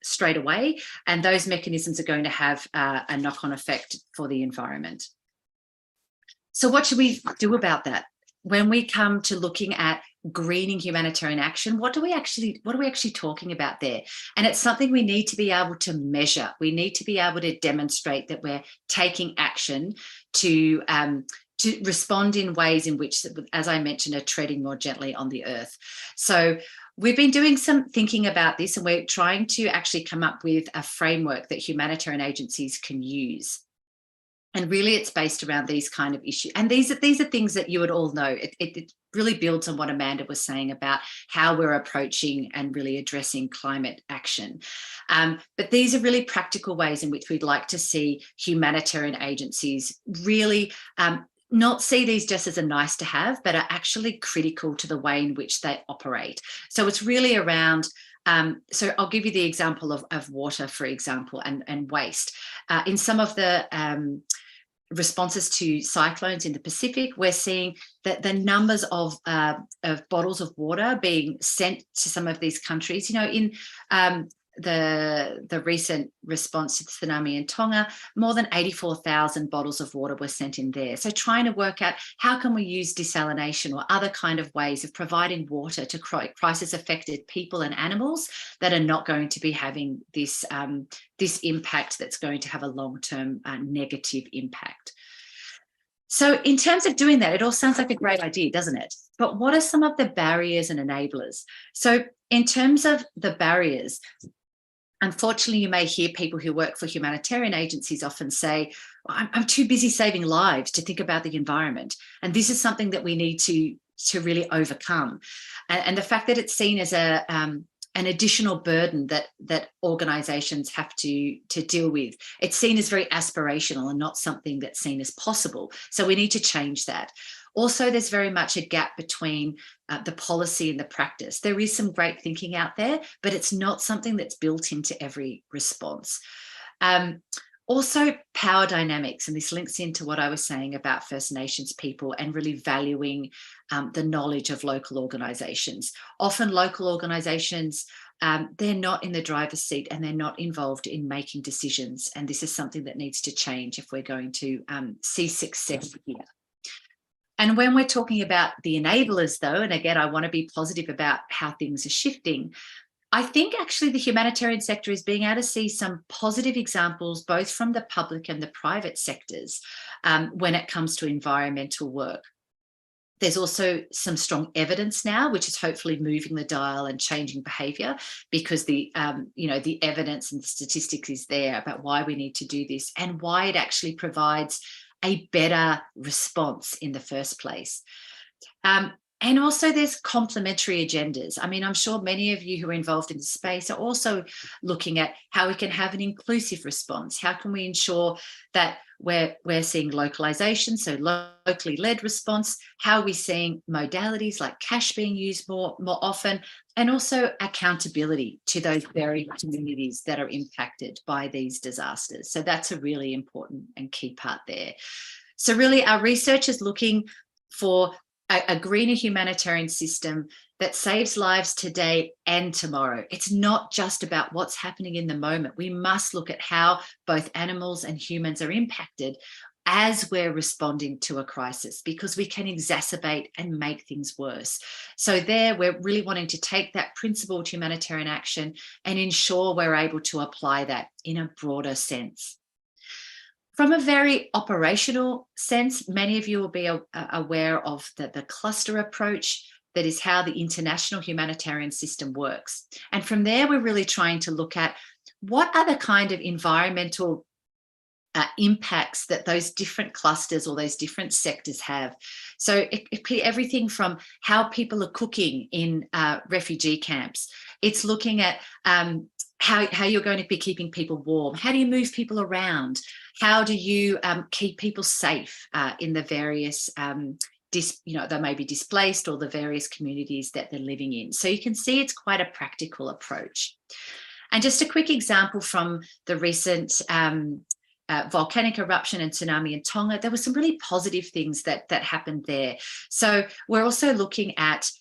straight away, and those mechanisms are going to have a knock-on effect for the environment. So what should we do about that? When we come to looking at greening humanitarian action, what are we actually talking about there? And it's something we need to be able to measure. We need to be able to demonstrate that we're taking action to respond in ways in which, as I mentioned, are treading more gently on the earth. So we've been doing some thinking about this, and we're trying to actually come up with a framework that humanitarian agencies can use. And really, it's based around these kind of issues. And these are things that you would all know. It really builds on what Amanda was saying about how we're approaching and really addressing climate action. But these are really practical ways in which we'd like to see humanitarian agencies really not see these just as a nice to have, but are actually critical to the way in which they operate. So it's really around, so I'll give you the example of water, for example, and waste. In some of the responses to cyclones in the Pacific, we're seeing that the numbers of bottles of water being sent to some of these countries, in the recent response to the tsunami in Tonga, more than 84,000 bottles of water were sent in there. So trying to work out how can we use desalination or other kind of ways of providing water to crisis affected people and animals that are not going to be having this impact that's going to have a long-term negative impact. So in terms of doing that, it all sounds like a great idea, doesn't it? But what are some of the barriers and enablers? So in terms of the barriers, unfortunately, you may hear people who work for humanitarian agencies often say, I'm too busy saving lives to think about the environment. And this is something that we need to really overcome. And the fact that it's seen as an additional burden that organisations have to deal with, it's seen as very aspirational and not something that's seen as possible. So we need to change that. Also, there's very much a gap between the policy and the practice. There is some great thinking out there, but it's not something that's built into every response. Also, power dynamics, and this links into what I was saying about First Nations people and really valuing the knowledge of local organisations. Often local organisations, they're not in the driver's seat and they're not involved in making decisions. And this is something that needs to change if we're going to see success here. And when we're talking about the enablers, though, and again, I want to be positive about how things are shifting, I think actually the humanitarian sector is being able to see some positive examples, both from the public and the private sectors, when it comes to environmental work. There's also some strong evidence now, which is hopefully moving the dial and changing behaviour, because the the evidence and the statistics is there about why we need to do this and why it actually provides a better response in the first place. And also there's complementary agendas. I mean, I'm sure many of you who are involved in the space are also looking at how we can have an inclusive response. How can we ensure that we're seeing localization, so locally led response? How are we seeing modalities like cash being used more often? And also accountability to those very communities that are impacted by these disasters. So that's a really important and key part there. So really our research is looking for a greener humanitarian system that saves lives today and tomorrow. It's not just about what's happening in the moment. We must look at how both animals and humans are impacted as we're responding to a crisis, because we can exacerbate and make things worse. So there, we're really wanting to take that principled humanitarian action and ensure we're able to apply that in a broader sense. From a very operational sense, many of you will be aware of the cluster approach. That is how the international humanitarian system works. And from there, we're really trying to look at what are the kind of environmental impacts that those different clusters or those different sectors have. So everything from how people are cooking in refugee camps. It's looking at how you're going to be keeping people warm. How do you move people around? How do you keep people safe in the various, they may be displaced, or the various communities that they're living in. So you can see it's quite a practical approach. And just a quick example from the recent volcanic eruption and tsunami in Tonga, there were some really positive things that happened there. So we're also looking at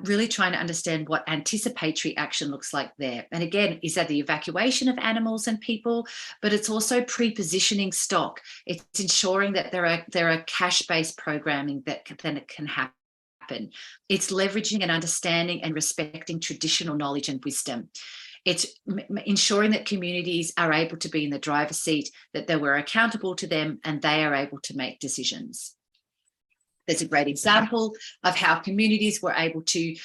really trying to understand what anticipatory action looks like there. And again, is that the evacuation of animals and people, but it's also pre-positioning stock. It's ensuring that there are cash-based programming that can happen. It's leveraging and understanding and respecting traditional knowledge and wisdom. It's ensuring that communities are able to be in the driver's seat, that we're accountable to them and they are able to make decisions. There's a great example of how communities were able to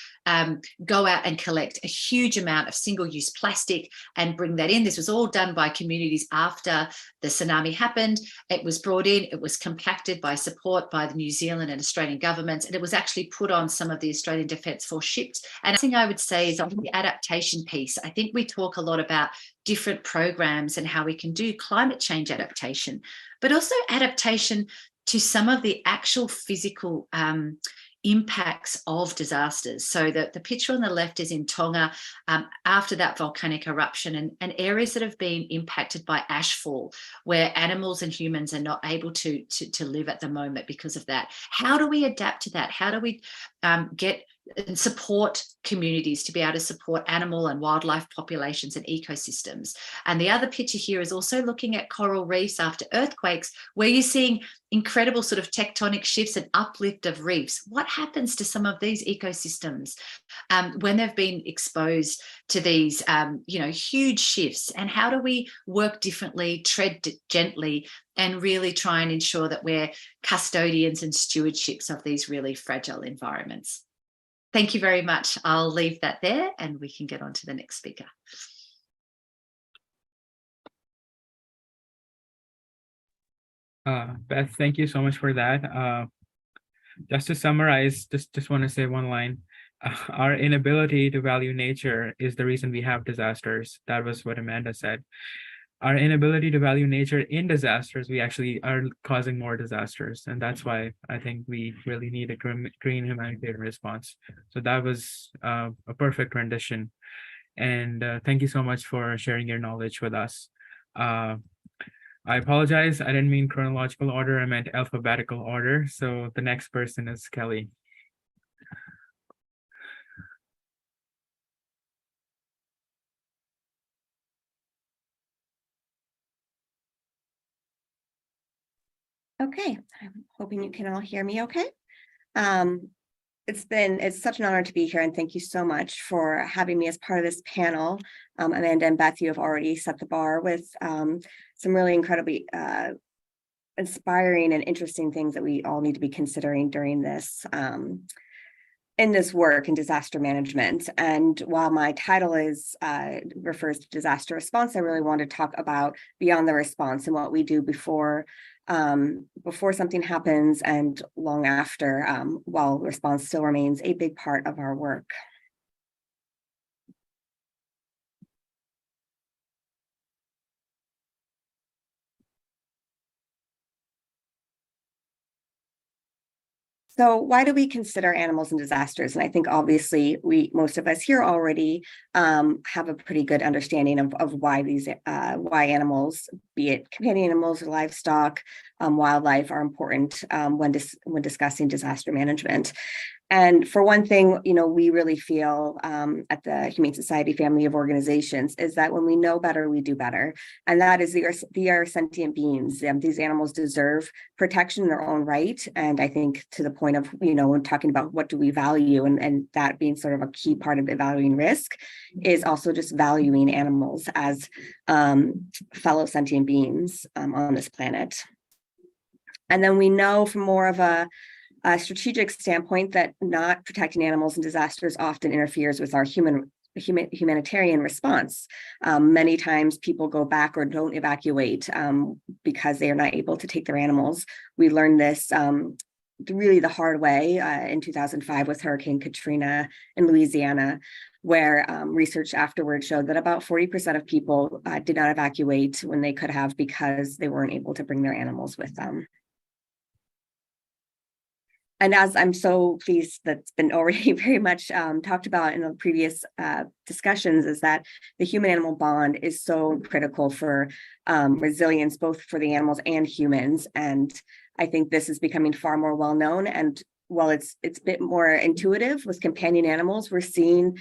go out and collect a huge amount of single-use plastic and bring that in. This was all done by communities after the tsunami happened. It was brought in, it was compacted by support by the New Zealand and Australian governments, and it was actually put on some of the Australian Defence Force ships. And the thing I would say is on the adaptation piece, I think we talk a lot about different programs and how we can do climate change adaptation, but also adaptation to some of the actual physical impacts of disasters. So the picture on the left is in Tonga after that volcanic eruption, and areas that have been impacted by ashfall, where animals and humans are not able to live at the moment because of that. How do we adapt to that? How do we get and support communities to be able to support animal and wildlife populations and ecosystems? And the other picture here is also looking at coral reefs after earthquakes, where you're seeing incredible sort of tectonic shifts and uplift of reefs. What happens to some of these ecosystems when they've been exposed to these huge shifts? And how do we work differently, tread gently, and really try and ensure that we're custodians and stewardships of these really fragile environments? Thank you very much. I'll leave that there and we can get on to the next speaker. Beth, thank you so much for that. Just to summarize, just want to say one line. Our inability to value nature is the reason we have disasters. That was what Amanda said. Our inability to value nature in disasters, we actually are causing more disasters. And that's why I think we really need a green humanitarian response. So that was a perfect rendition. And thank you so much for sharing your knowledge with us. I apologize, I didn't mean chronological order, I meant alphabetical order. So the next person is Kelly. Okay, I'm hoping you can all hear me okay. It's such an honor to be here, and thank you so much for having me as part of this panel. Amanda and Beth, you have already set the bar with some really incredibly inspiring and interesting things that we all need to be considering during this in this work in disaster management. And while my title is refers to disaster response, I really want to talk about beyond the response and what we do before something happens and long after, while response still remains a big part of our work. So why do we consider animals in disasters? And I think obviously most of us here already have a pretty good understanding of why these why animals, be it companion animals or livestock, wildlife, are important when discussing disaster management. And for one thing, we really feel at the Humane Society family of organizations is that when we know better, we do better. And that is they are sentient beings. These animals deserve protection in their own right. And I think to the point of, when talking about what do we value, and that being sort of a key part of evaluating risk, is also just valuing animals as fellow sentient beings on this planet. And then we know from more of a strategic standpoint that not protecting animals in disasters often interferes with our humanitarian response. Many times people go back or don't evacuate because they are not able to take their animals. We learned this really the hard way in 2005 with Hurricane Katrina in Louisiana, where research afterwards showed that about 40% of people did not evacuate when they could have because they weren't able to bring their animals with them. And as I'm so pleased that's been already very much talked about in the previous discussions, is that the human-animal bond is so critical for resilience, both for the animals and humans. And I think this is becoming far more well-known. And while it's a bit more intuitive with companion animals, we're seeing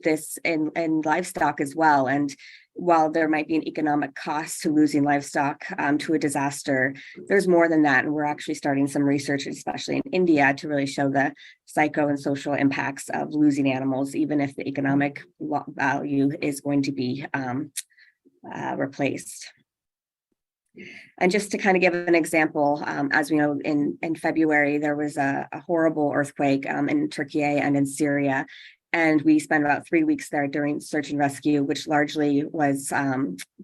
this in livestock as well. And while there might be an economic cost to losing livestock to a disaster, there's more than that. And we're actually starting some research, especially in India, to really show the psycho and social impacts of losing animals, even if the economic value is going to be replaced. And just to kind of give an example, as we know, in February, there was a horrible earthquake in Türkiye and in Syria. And we spent about 3 weeks there during search and rescue, which largely was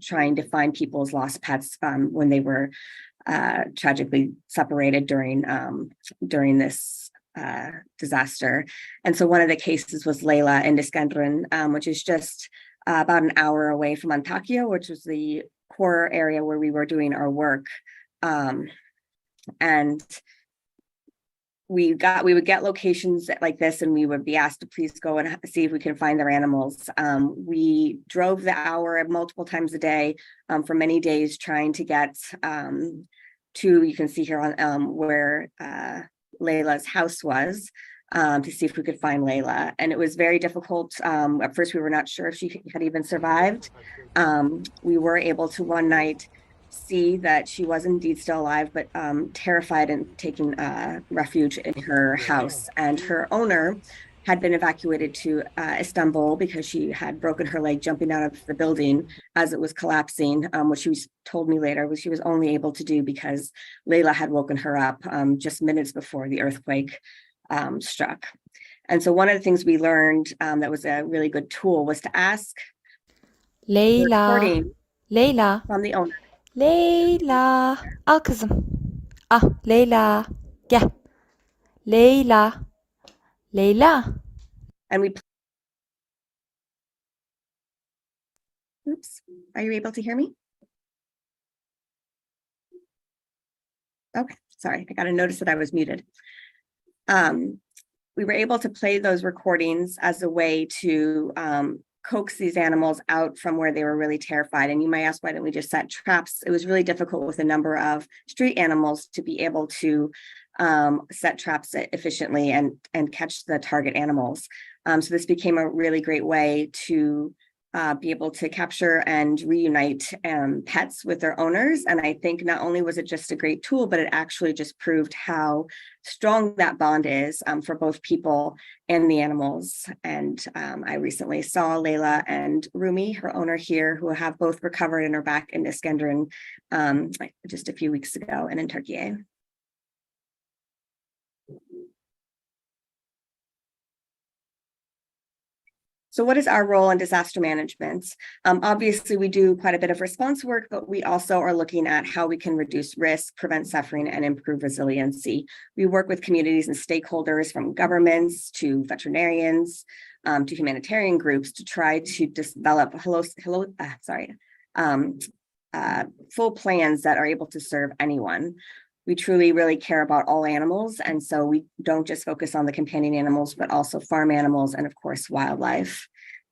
trying to find people's lost pets when they were tragically separated during this disaster. And so one of the cases was Layla in Iskandran, which is just about an hour away from Antakya, which was the core area where we were doing our work. And we would get locations like this, and we would be asked to please go and see if we can find their animals. We drove the hour multiple times a day for many days, trying to get to, you can see here on where Layla's house was, to see if we could find Layla. And it was very difficult. At first, we were not sure if she had even survived. We were able to one night see that she was indeed still alive, but terrified and taking refuge in her house. And her owner had been evacuated to Istanbul because she had broken her leg jumping out of the building as it was collapsing, which she told me later was she was only able to do because Layla had woken her up just minutes before the earthquake struck. And so one of the things we learned that was a really good tool was to ask Leyla, Leyla, from the owner. Leyla. Al kızım. Ah, Leyla. Gel. Leyla. Leyla. And we, oops, are you able to hear me? Okay, sorry, I got a notice that I was muted. We were able to play those recordings as a way to coax these animals out from where they were really terrified. And you might ask, why didn't we just set traps? It was really difficult with a number of street animals to be able to set traps efficiently and catch the target animals. So this became a really great way to be able to capture and reunite pets with their owners. And I think not only was it just a great tool, but it actually just proved how strong that bond is for both people and the animals. And I recently saw Layla and Rumi, her owner here, who have both recovered and are back in Iskenderun just a few weeks ago and in Türkiye. So what is our role in disaster management? Obviously, we do quite a bit of response work, but we also are looking at how we can reduce risk, prevent suffering, and improve resiliency. We work with communities and stakeholders, from governments to veterinarians to humanitarian groups, to try to develop full plans that are able to serve anyone. We truly really care about all animals, and so we don't just focus on the companion animals, but also farm animals and, of course, wildlife.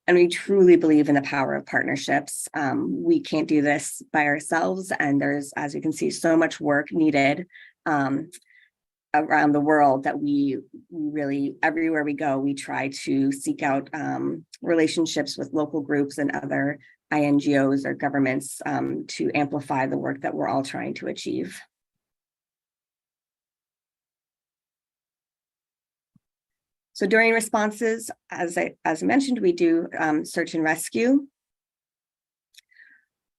And we truly believe in the power of partnerships. We can't do this by ourselves, and there's, as you can see, so much work needed around the world that we really, everywhere we go, we try to seek out relationships with local groups and other INGOs or governments to amplify the work that we're all trying to achieve. So during responses, as I mentioned, we do search and rescue.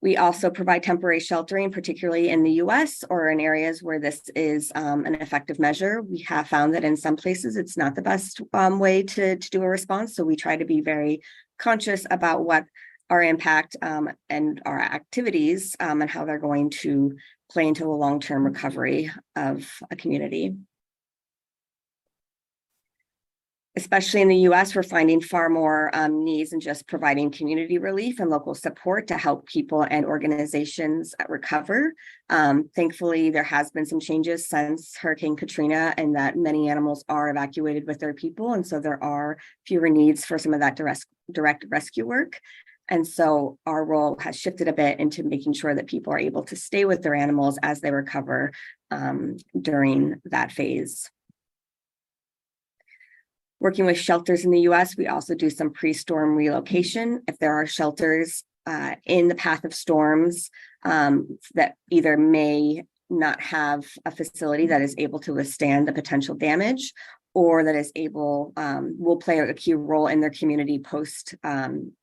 We also provide temporary sheltering, particularly in the US or in areas where this is an effective measure. We have found that in some places it's not the best way to do a response. So we try to be very conscious about what our impact and our activities and how they're going to play into the long-term recovery of a community. Especially in the US, we're finding far more needs in just providing community relief and local support to help people and organizations recover. Thankfully, there has been some changes since Hurricane Katrina, and that many animals are evacuated with their people. And so there are fewer needs for some of that direct rescue work. And so our role has shifted a bit into making sure that people are able to stay with their animals as they recover during that phase. Working with shelters in the US, we also do some pre-storm relocation. If there are shelters in the path of storms that either may not have a facility that is able to withstand the potential damage, or that is able, will play a key role in their community post-storm,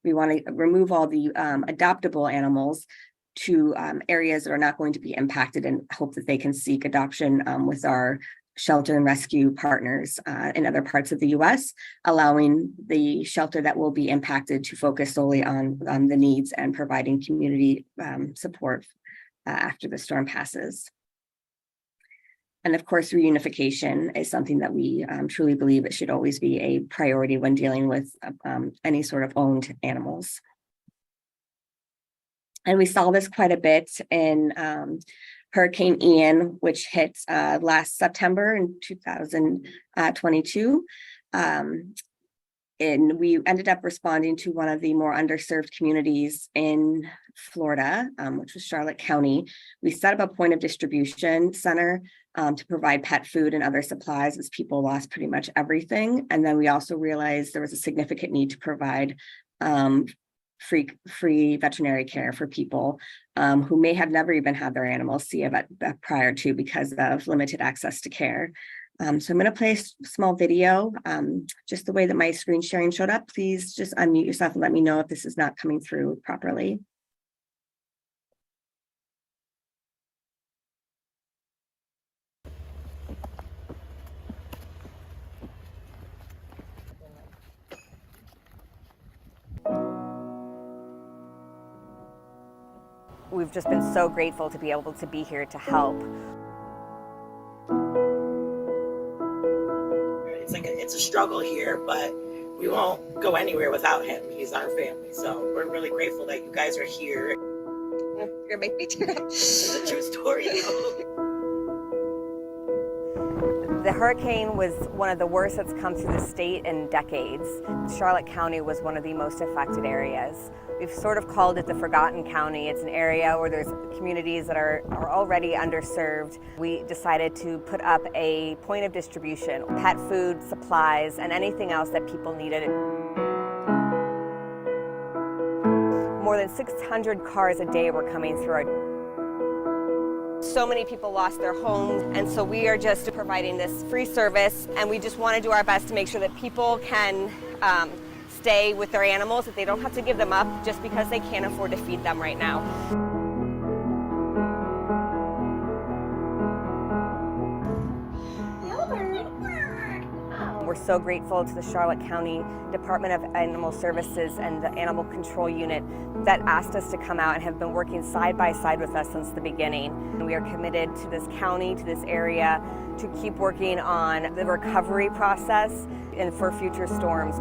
we want to remove all the adoptable animals to areas that are not going to be impacted, and hope that they can seek adoption with our shelter and rescue partners in other parts of the US, allowing the shelter that will be impacted to focus solely on the needs and providing community support after the storm passes. And of course, reunification is something that we truly believe it should always be a priority when dealing with any sort of owned animals. And we saw this quite a bit in Hurricane Ian, which hit last September in 2022. And we ended up responding to one of the more underserved communities in Florida, which was Charlotte County. We set up a point of distribution center to provide pet food and other supplies as people lost pretty much everything. And then we also realized there was a significant need to provide free veterinary care for people who may have never even had their animals see a vet prior to, because of limited access to care. So I'm going to play a small video, just the way that my screen sharing showed up. Please just unmute yourself and let me know if this is not coming through properly. We've just been so grateful to be able to be here to help. It's a struggle here, but we won't go anywhere without him. He's our family. So we're really grateful that you guys are here. You're gonna make me tear up. It's a true story, though. The hurricane was one of the worst that's come through the state in decades. Charlotte County was one of the most affected areas. We've sort of called it the Forgotten County. It's an area where there's communities that are already underserved. We decided to put up a point of distribution, pet food, supplies, and anything else that people needed. More than 600 cars a day were coming through our. So many people lost their homes, and so we are just providing this free service, and we just want to do our best to make sure that people can stay with their animals, that they don't have to give them up just because they can't afford to feed them right now. We're so grateful to the Charlotte County Department of Animal Services and the Animal Control Unit that asked us to come out and have been working side by side with us since the beginning. And we are committed to this county, to this area, to keep working on the recovery process and for future storms.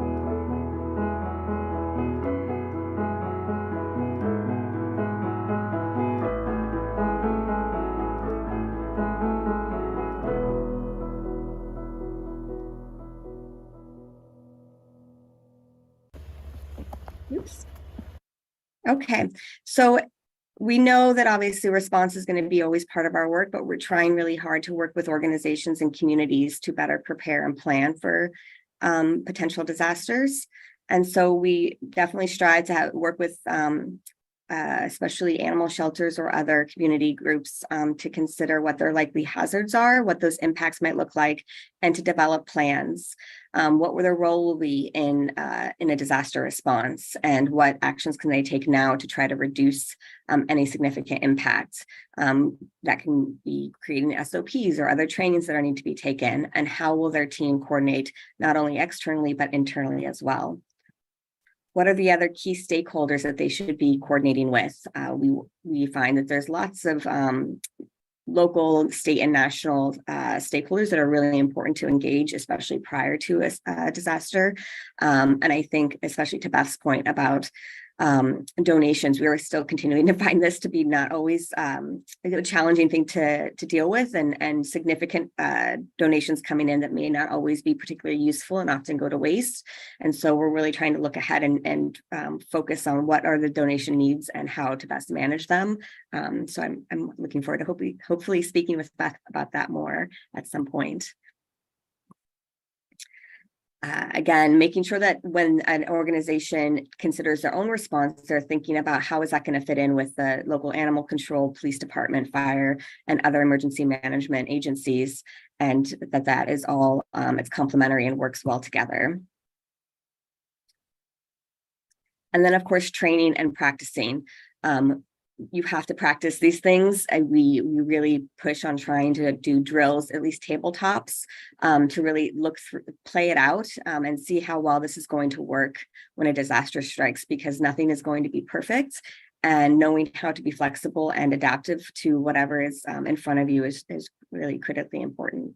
Oops. Okay, so we know that obviously response is going to be always part of our work, but we're trying really hard to work with organizations and communities to better prepare and plan for potential disasters. And so we definitely strive to work with especially animal shelters or other community groups to consider what their likely hazards are, what those impacts might look like, and to develop plans. What their role will be in a disaster response, and what actions can they take now to try to reduce any significant impact. That can be creating SOPs or other trainings that need to be taken, and how will their team coordinate not only externally but internally as well. What are the other key stakeholders that they should be coordinating with? We find that there's lots of local, state, and national stakeholders that are really important to engage, especially prior to a disaster. And I think, especially to Beth's point about donations, we are still continuing to find this to be not always a challenging thing to deal with, and significant donations coming in that may not always be particularly useful and often go to waste. And so we're really trying to look ahead and focus on what are the donation needs and how to best manage them. So I'm looking forward to hopefully speaking with Beth about that more at some point. Again, making sure that when an organization considers their own response, they're thinking about how is that going to fit in with the local animal control, police department, fire, and other emergency management agencies, and that is all it's complementary and works well together. And then, of course, training and practicing. You have to practice these things. We really push on trying to do drills, at least tabletops, to really play it out and see how well this is going to work when a disaster strikes, because nothing is going to be perfect. And knowing how to be flexible and adaptive to whatever is in front of you is really critically important.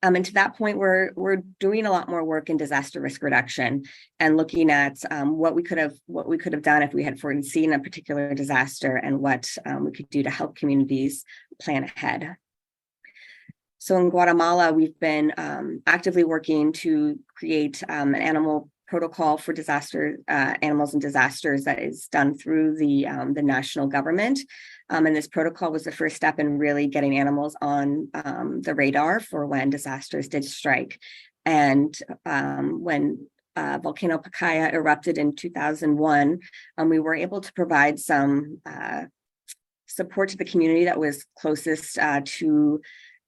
And to that point, we're doing a lot more work in disaster risk reduction and looking at what we could have done if we had foreseen a particular disaster, and what we could do to help communities plan ahead. So in Guatemala, we've been actively working to create an animal protocol for animals and disasters that is done through the national government. And this protocol was the first step in really getting animals on the radar for when disasters did strike. And when Volcano Pacaya erupted in 2001, we were able to provide some support to the community that was closest to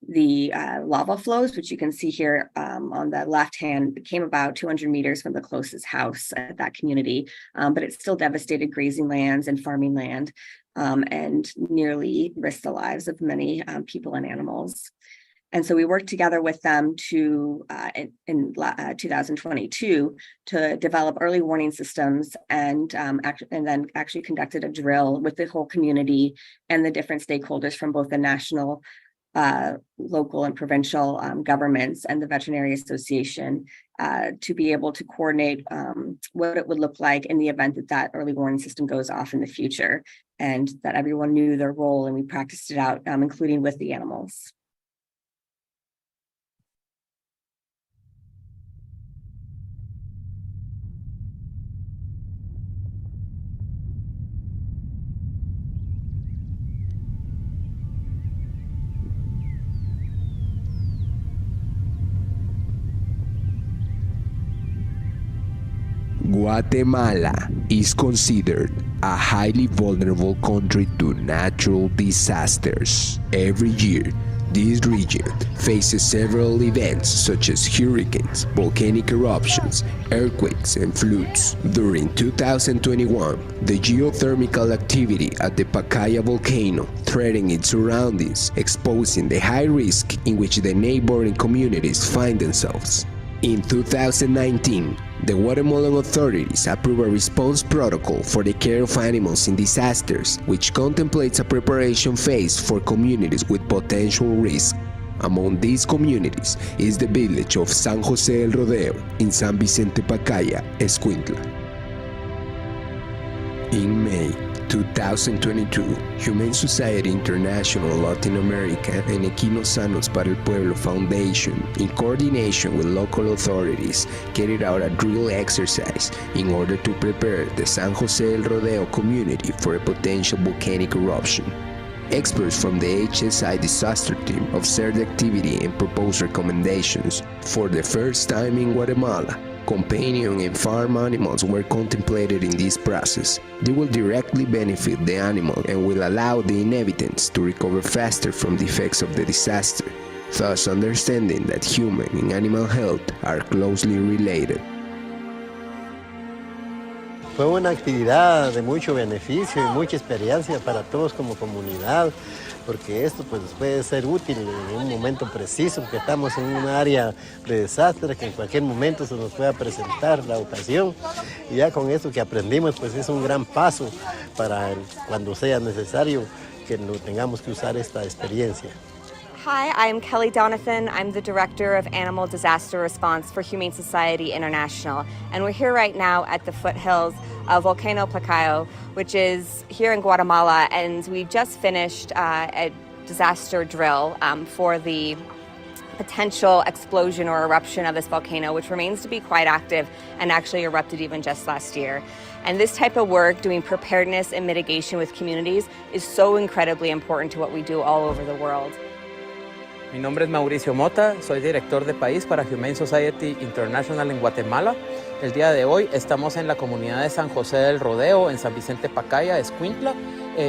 the lava flows, which you can see here on the left hand, came about 200 meters from the closest house at that community, but it still devastated grazing lands and farming land, and nearly risked the lives of many people and animals. And so we worked together with them to in 2022 to develop early warning systems, and then actually conducted a drill with the whole community and the different stakeholders from both the national, local, and provincial governments and the Veterinary Association to be able to coordinate what it would look like in the event that early warning system goes off in the future, and that everyone knew their role, and we practiced it out, including with the animals. Guatemala is considered a highly vulnerable country to natural disasters. Every year, this region faces several events such as hurricanes, volcanic eruptions, earthquakes, and floods. During 2021, the geothermal activity at the Pacaya volcano threatened its surroundings, exposing the high risk in which the neighboring communities find themselves. In 2019, the Guatemalan authorities approved a response protocol for the care of animals in disasters, which contemplates a preparation phase for communities with potential risk. Among these communities is the village of San José del Rodeo in San Vicente Pacaya, Escuintla. In May 2022, Humane Society International Latin America and Equinosanos para el Pueblo Foundation, in coordination with local authorities, carried out a drill exercise in order to prepare the San José del Rodeo community for a potential volcanic eruption. Experts from the HSI disaster team observed the activity and proposed recommendations. For the first time in Guatemala, companion and farm animals were contemplated in this process. They will directly benefit the animal and will allow the inhabitants to recover faster from the effects of the disaster, thus understanding that human and animal health are closely related. Fue una actividad de mucho beneficio y mucha experiencia para todos como comunidad, porque esto pues puede ser útil en un momento preciso, porque estamos en un área de desastre que en cualquier momento se nos pueda presentar la ocasión. Y ya con esto que aprendimos pues es un gran paso para cuando sea necesario que no tengamos que usar esta experiencia. Hi, I'm Kelly Donathan. I'm the Director of Animal Disaster Response for Humane Society International. And we're here right now at the foothills of Volcano Pacaya, which is here in Guatemala. And we just finished a disaster drill for the potential explosion or eruption of this volcano, which remains to be quite active and actually erupted even just last year. And this type of work, doing preparedness and mitigation with communities, is so incredibly important to what we do all over the world. Mi nombre es Mauricio Mota, soy director de país para Humane Society International en Guatemala. El día de hoy estamos en la comunidad de San José del Rodeo, en San Vicente Pacaya, Escuintla,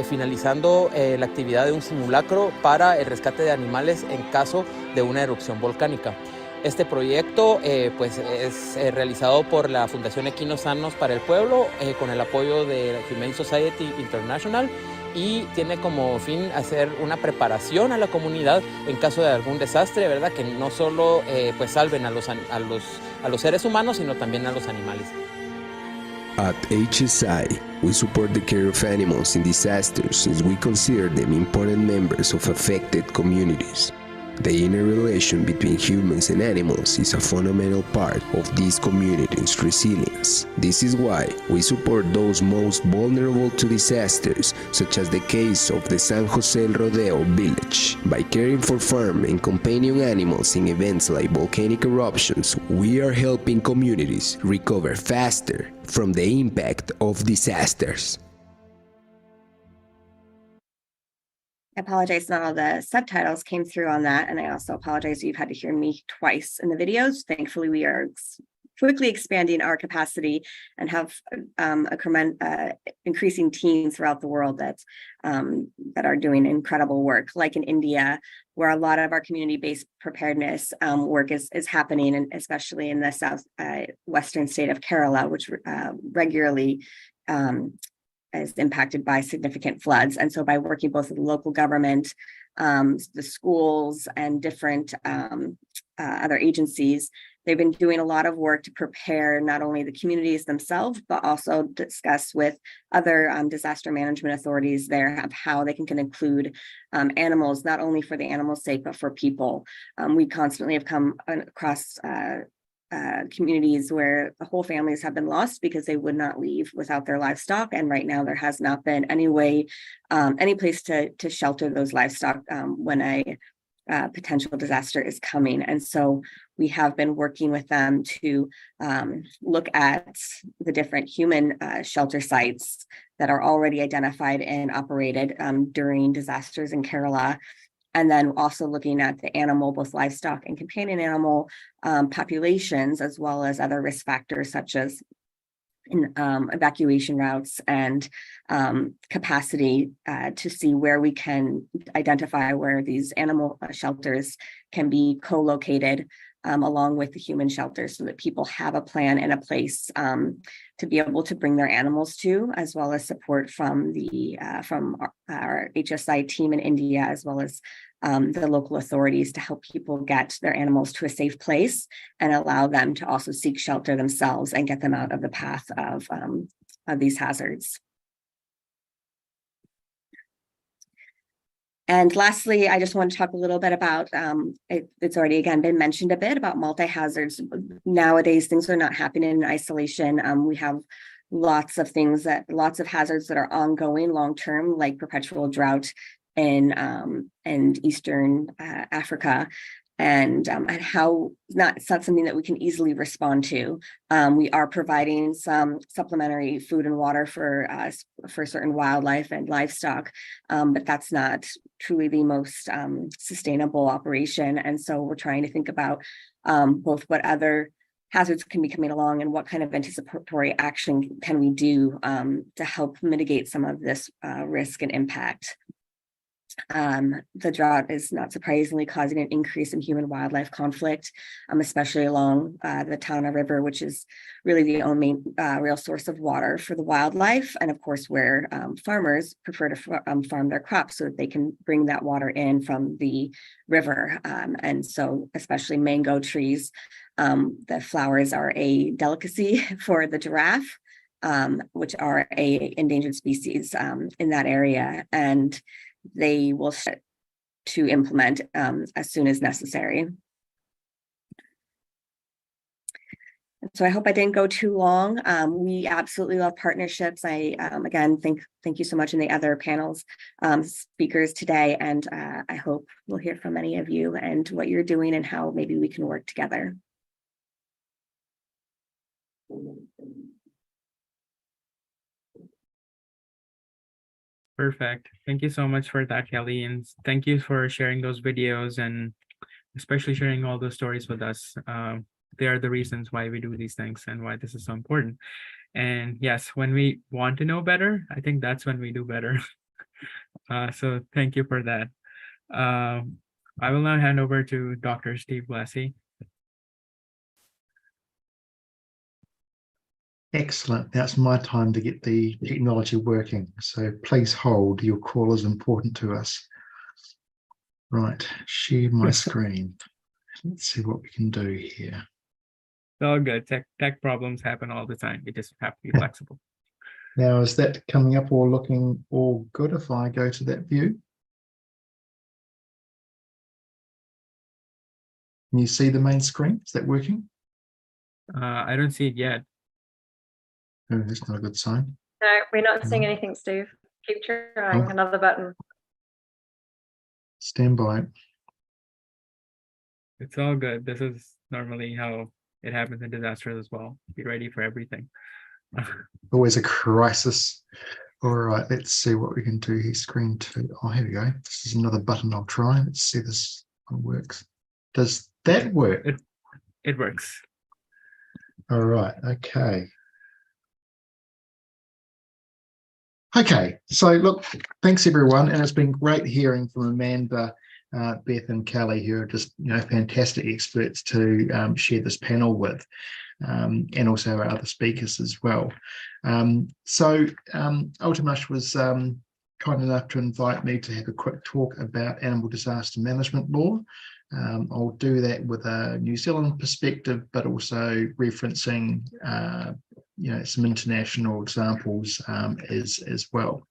finalizando la actividad de un simulacro para el rescate de animales en caso de una erupción volcánica. Este proyecto pues es realizado por la Fundación Equinosanos para el Pueblo con el apoyo de Humane Society International, y tiene como fin hacer una preparación a la comunidad en caso de algún desastre, ¿verdad? Que no solo pues salven a los seres humanos, sino también a los animales. At HSI, we support the care of animals in disasters since we consider them important members of affected communities. The interrelation between humans and animals is a fundamental part of these communities' resilience. This is why we support those most vulnerable to disasters, such as the case of the San José del Rodeo village. By caring for farm and companion animals in events like volcanic eruptions, we are helping communities recover faster from the impact of disasters. I apologize, not all the subtitles came through on that. And I also apologize you've had to hear me twice in the videos. Thankfully, we are quickly expanding our capacity and have increasing teams throughout the world that are doing incredible work, like in India, where a lot of our community-based preparedness work is happening, and especially in the western state of Kerala, which regularly is impacted by significant floods. And so by working both with the local government, the schools, and different other agencies, they've been doing a lot of work to prepare not only the communities themselves, but also discuss with other disaster management authorities there of how they can include animals, not only for the animals' sake, but for people. We constantly have come across communities where the whole families have been lost because they would not leave without their livestock. And right now there has not been any way, any place to shelter those livestock when a potential disaster is coming. And so we have been working with them to look at the different human shelter sites that are already identified and operated during disasters in Kerala. And then also looking at the animal, both livestock and companion animal populations, as well as other risk factors such as in evacuation routes and capacity to see where we can identify where these animal shelters can be co-located along with the human shelters, so that people have a plan and a place to be able to bring their animals to, as well as support from our HSI team in India, as well as the local authorities, to help people get their animals to a safe place and allow them to also seek shelter themselves and get them out of the path of these hazards. And lastly, I just want to talk a little bit about, it's already again been mentioned a bit about multi-hazards. Nowadays, things are not happening in isolation. We have lots of hazards that are ongoing long-term, like perpetual drought in Eastern Africa. And how it's not something that we can easily respond to. We are providing some supplementary food and water for certain wildlife and livestock, but that's not truly the most sustainable operation. And so we're trying to think about both what other hazards can be coming along and what kind of anticipatory action can we do to help mitigate some of this risk and impact. The drought is not surprisingly causing an increase in human-wildlife conflict, especially along the Tana River, which is really the only real source of water for the wildlife, and of course where farmers prefer to farm their crops so that they can bring that water in from the river. And so especially mango trees, the flowers are a delicacy for the giraffe, which are an endangered species in that area, and they will to implement as soon as necessary. So I hope I didn't go too long. We absolutely love partnerships. I again thank you so much in the other panels speakers today, and I hope we'll hear from many of you and what you're doing and how maybe we can work together. Perfect. Thank you so much for that, Kelly. And thank you for sharing those videos and especially sharing all those stories with us. They are the reasons why we do these things and why this is so important. And yes, when we want to know better, I think that's when we do better. So thank you for that. I will now hand over to Dr. Steve Blassie. Excellent. Now it's my time to get the technology working. So please hold. Your call is important to us. Right. Share my screen. Let's see what we can do here. It's all good. Tech problems happen all the time. You just have to be flexible. Now, is that coming up or looking all good if I go to that view? Can you see the main screen? Is that working? I don't see it yet. Oh, that's not a good sign. No, we're not seeing anything, Steve. Keep trying. Oh. Another button. Stand by. It's all good. This is normally how it happens in disasters as well. Be ready for everything. Always a crisis. All right, let's see what we can do here. Screen 2. Oh, here we go. This is another button I'll try. Let's see if this one works. Does that work? It works. All right, okay. Okay, so look, thanks everyone, and it's been great hearing from Amanda, Beth and Kelly, who are just fantastic experts to share this panel with, and also our other speakers as well. So Ultimush was kind enough to invite me to have a quick talk about animal disaster management law. I'll do that with a New Zealand perspective, but also referencing some international examples as well.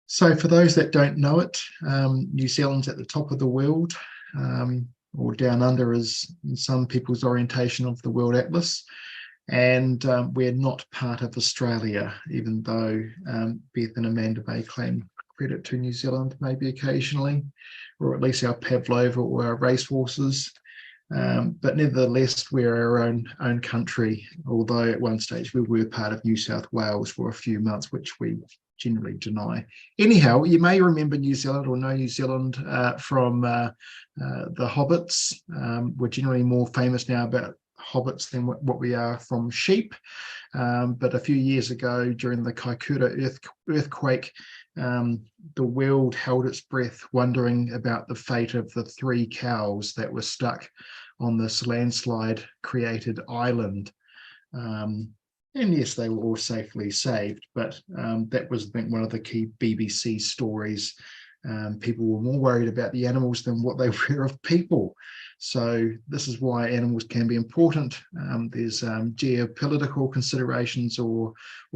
So for those that don't know it, New Zealand's at the top of the world, or down under is in some people's orientation of the World Atlas. And we're not part of Australia, even though Beth and Amanda may claim credit to New Zealand maybe occasionally, or at least our pavlova or our racehorses. But nevertheless, we're our own country, although at one stage we were part of New South Wales for a few months, which we generally deny. Anyhow, you may remember New Zealand or know New Zealand from the Hobbits. We're generally more famous now about hobbits than what we are from sheep. But a few years ago, during the Kaikoura earthquake, the world held its breath, wondering about the fate of the 3 cows that were stuck on this landslide-created island. And yes, they were all safely saved, but that was, I think, one of the key BBC stories. People were more worried about the animals than what they were of people. So this is why animals can be important. There's geopolitical considerations or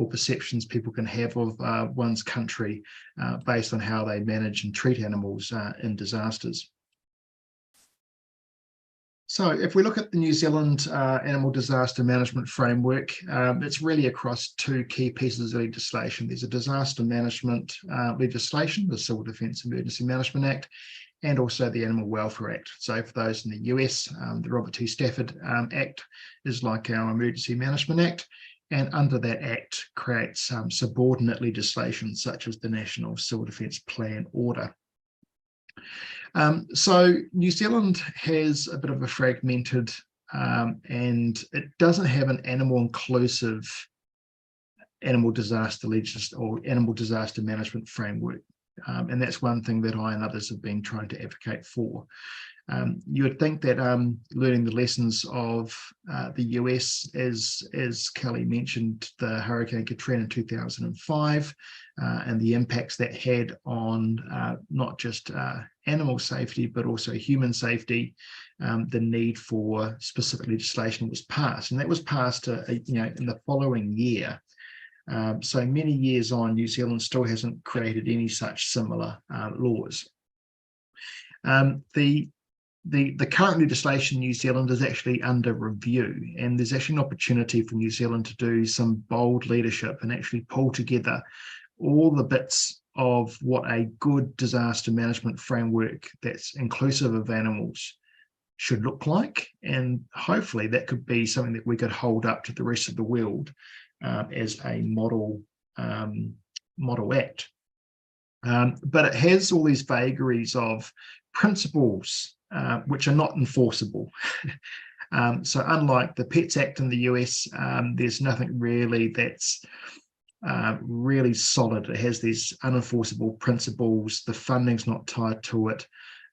perceptions people can have of one's country based on how they manage and treat animals in disasters. So if we look at the New Zealand Animal Disaster Management Framework, it's really across 2 key pieces of legislation. There's a disaster management legislation, the Civil Defence Emergency Management Act, and also the Animal Welfare Act. So for those in the US, the Robert T. Stafford Act is like our Emergency Management Act, and under that act creates subordinate legislation such as the National Civil Defence Plan Order. So New Zealand has a bit of a fragmented and it doesn't have an animal inclusive animal disaster or animal disaster management framework. And that's one thing that I and others have been trying to advocate for. You would think that learning the lessons of the US, as Kelly mentioned, the Hurricane Katrina in 2005, and the impacts that had on not just animal safety, but also human safety, the need for specific legislation was passed. And that was passed in the following year. So many years on, New Zealand still hasn't created any such similar laws. The current legislation in New Zealand is actually under review, and there's actually an opportunity for New Zealand to do some bold leadership and actually pull together all the bits of what a good disaster management framework that's inclusive of animals should look like. And hopefully that could be something that we could hold up to the rest of the world as a model act. But it has all these vagaries of principles which are not enforceable. So unlike the Pets Act in the US, there's nothing really that's really solid. It has these unenforceable principles. The funding's not tied to it.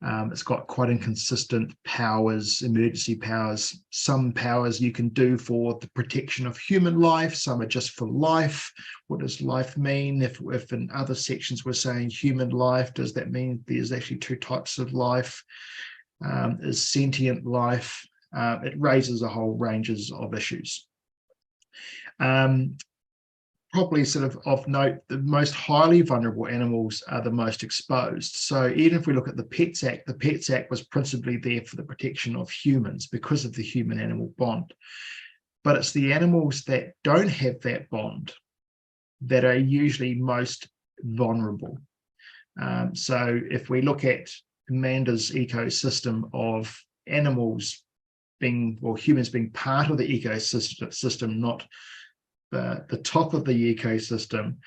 It's got quite inconsistent powers, emergency powers. Some powers you can do for the protection of human life, some are just for life. What does life mean? If in other sections we're saying human life, does that mean there's actually 2 types of life? Is sentient life? It raises a whole ranges of issues. Probably sort of note, the most highly vulnerable animals are the most exposed. So even if we look at the Pets Act was principally there for the protection of humans because of the human-animal bond. But it's the animals that don't have that bond that are usually most vulnerable. So if we look at Amanda's ecosystem of animals being, or humans being part of the ecosystem, not the top of the ecosystem,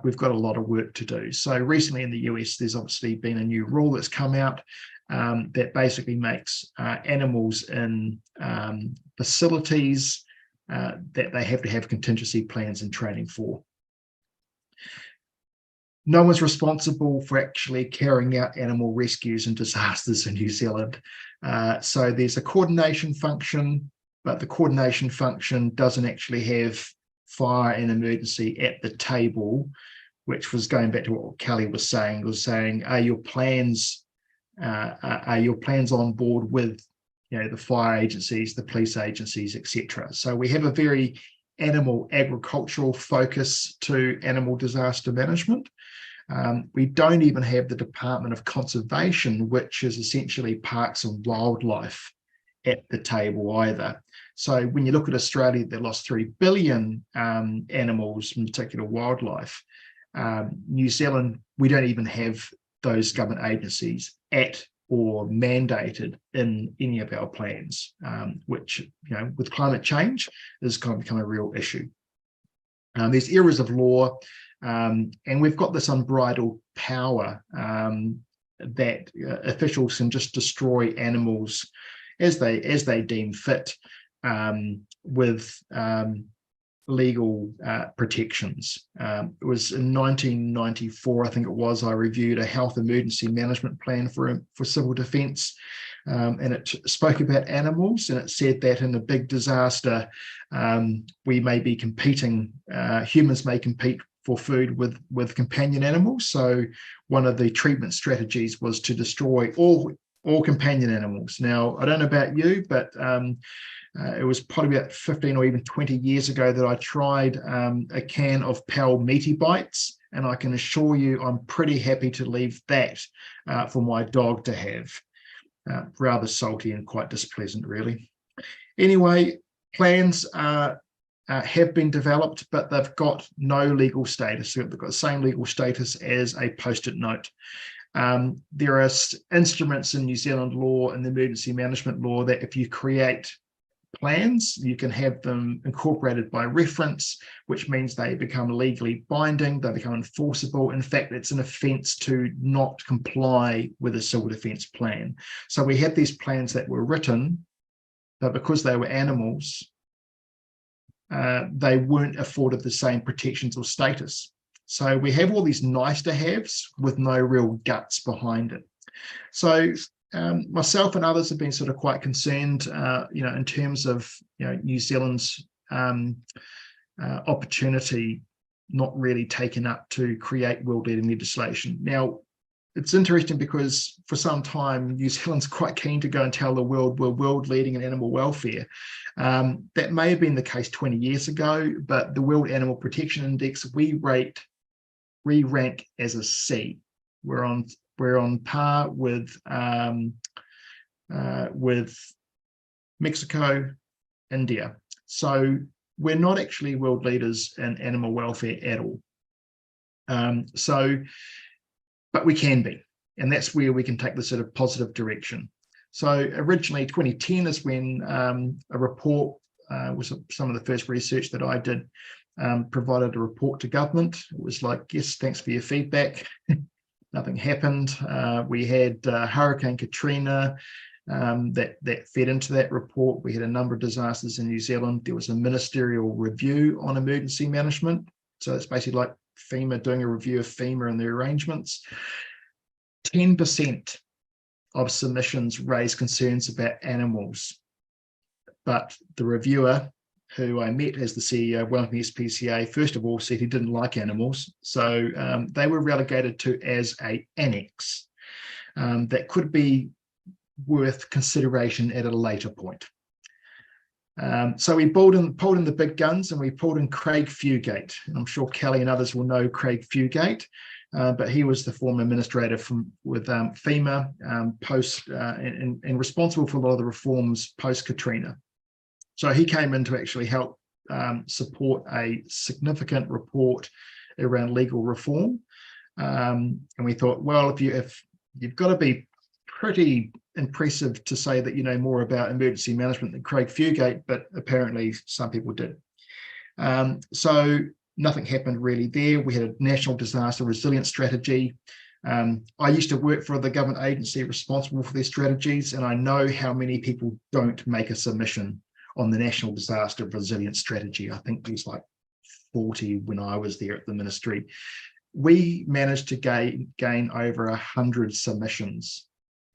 we've got a lot of work to do. So recently in the US, there's obviously been a new rule that's come out that basically makes animals in facilities that they have to have contingency plans and training for. No one's responsible for actually carrying out animal rescues and disasters in New Zealand. So there's a coordination function, but the coordination function doesn't actually have fire and emergency at the table, which was going back to what Kelly was saying, are your plans on board with the fire agencies, the police agencies, etc. So we have a very animal agricultural focus to animal disaster management. We don't even have the Department of Conservation, which is essentially parks and wildlife, at the table either. So when you look at Australia, they lost 3 billion animals, in particular wildlife. New Zealand, we don't even have those government agencies at or mandated in any of our plans, which, with climate change, is going to become a real issue. There's areas of law, and we've got this unbridled power that officials can just destroy animals as they deem fit. with legal protections. It was in 1994, I think it was, I reviewed a health emergency management plan for civil defence, and it spoke about animals, and it said that in a big disaster, we may be competing, humans may compete for food with companion animals. So one of the treatment strategies was to destroy all companion animals. Now, I don't know about you, but it was probably about 15 or even 20 years ago that I tried a can of Pal Meaty Bites, and I can assure you I'm pretty happy to leave that for my dog to have. Rather salty and quite displeasant, really. Anyway, plans have been developed, but they've got no legal status. They've got the same legal status as a post-it note. There are instruments in New Zealand law and the emergency management law that if you create plans, you can have them incorporated by reference, which means they become legally binding, they become enforceable. In fact, it's an offence to not comply with a civil defence plan. So we had these plans that were written, but because they were animals, they weren't afforded the same protections or status. So we have all these nice to haves with no real guts behind it. So myself and others have been sort of quite concerned, in terms of, New Zealand's opportunity not really taken up to create world-leading legislation. Now, it's interesting because for some time, New Zealand's quite keen to go and tell the world we're world-leading in animal welfare. That may have been the case 20 years ago, but the World Animal Protection Index, we rank as a C. We're on par with Mexico, India. So we're not actually world leaders in animal welfare at all. But we can be, and that's where we can take the sort of positive direction. So originally 2010 is when a report was some of the first research that I did, provided a report to government. It was like, yes, thanks for your feedback. Nothing happened. We had Hurricane Katrina that fed into that report. We had a number of disasters in New Zealand. There was a ministerial review on emergency management. So it's basically like FEMA doing a review of FEMA and their arrangements. 10% of submissions raised concerns about animals. But the reviewer, who I met as the CEO of Wellington SPCA, first of all said he didn't like animals. So they were relegated to as an annex that could be worth consideration at a later point. So we pulled in the big guns, and we pulled in Craig Fugate. And I'm sure Kelly and others will know Craig Fugate, but he was the former administrator with FEMA and responsible for a lot of the reforms post-Katrina. So he came in to actually help support a significant report around legal reform. And we thought, well, if you've got to be pretty impressive to say that you know more about emergency management than Craig Fugate, but apparently some people did. So nothing happened really there. We had a national disaster resilience strategy. I used to work for the government agency responsible for their strategies, and I know how many people don't make a submission on the National Disaster Resilience Strategy. I think there's like 40 when I was there at the ministry. We managed to gain over 100 submissions.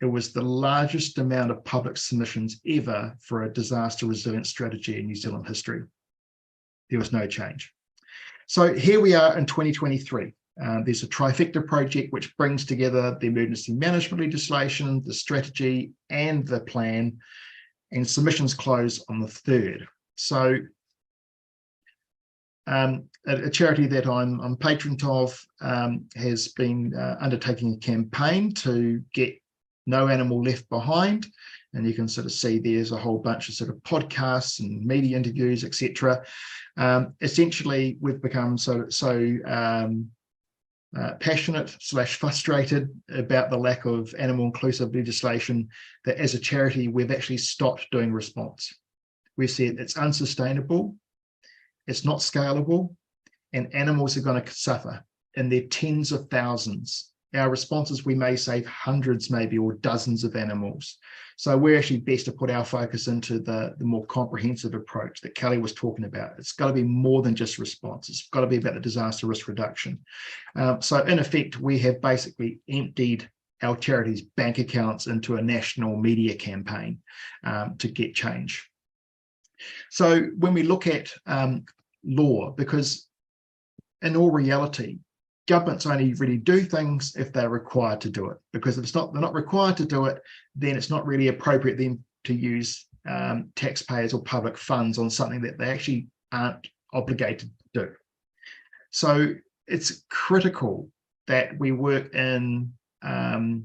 It was the largest amount of public submissions ever for a disaster resilience strategy in New Zealand history. There was no change. So here we are in 2023. There's a trifecta project which brings together the emergency management legislation, the strategy, and the plan, and submissions close on the 3rd. So a charity that I'm patron of has been undertaking a campaign to get No Animal Left Behind, and you can sort of see there's a whole bunch of sort of podcasts and media interviews, etc. Essentially, we've become so passionate / frustrated about the lack of animal inclusive legislation that as a charity we've actually stopped doing response. We've said it's unsustainable, it's not scalable, and animals are going to suffer in their tens of thousands our responses, we may save hundreds maybe or dozens of animals. So we're actually best to put our focus into the more comprehensive approach that Kelly was talking about. It's got to be more than just response. It's got to be about the disaster risk reduction. So in effect, we have basically emptied our charities' bank accounts into a national media campaign to get change. So when we look at law, because in all reality, governments only really do things if they're required to do it, because if they're not required to do it, then it's not really appropriate then to use taxpayers or public funds on something that they actually aren't obligated to do. So it's critical that we work in, that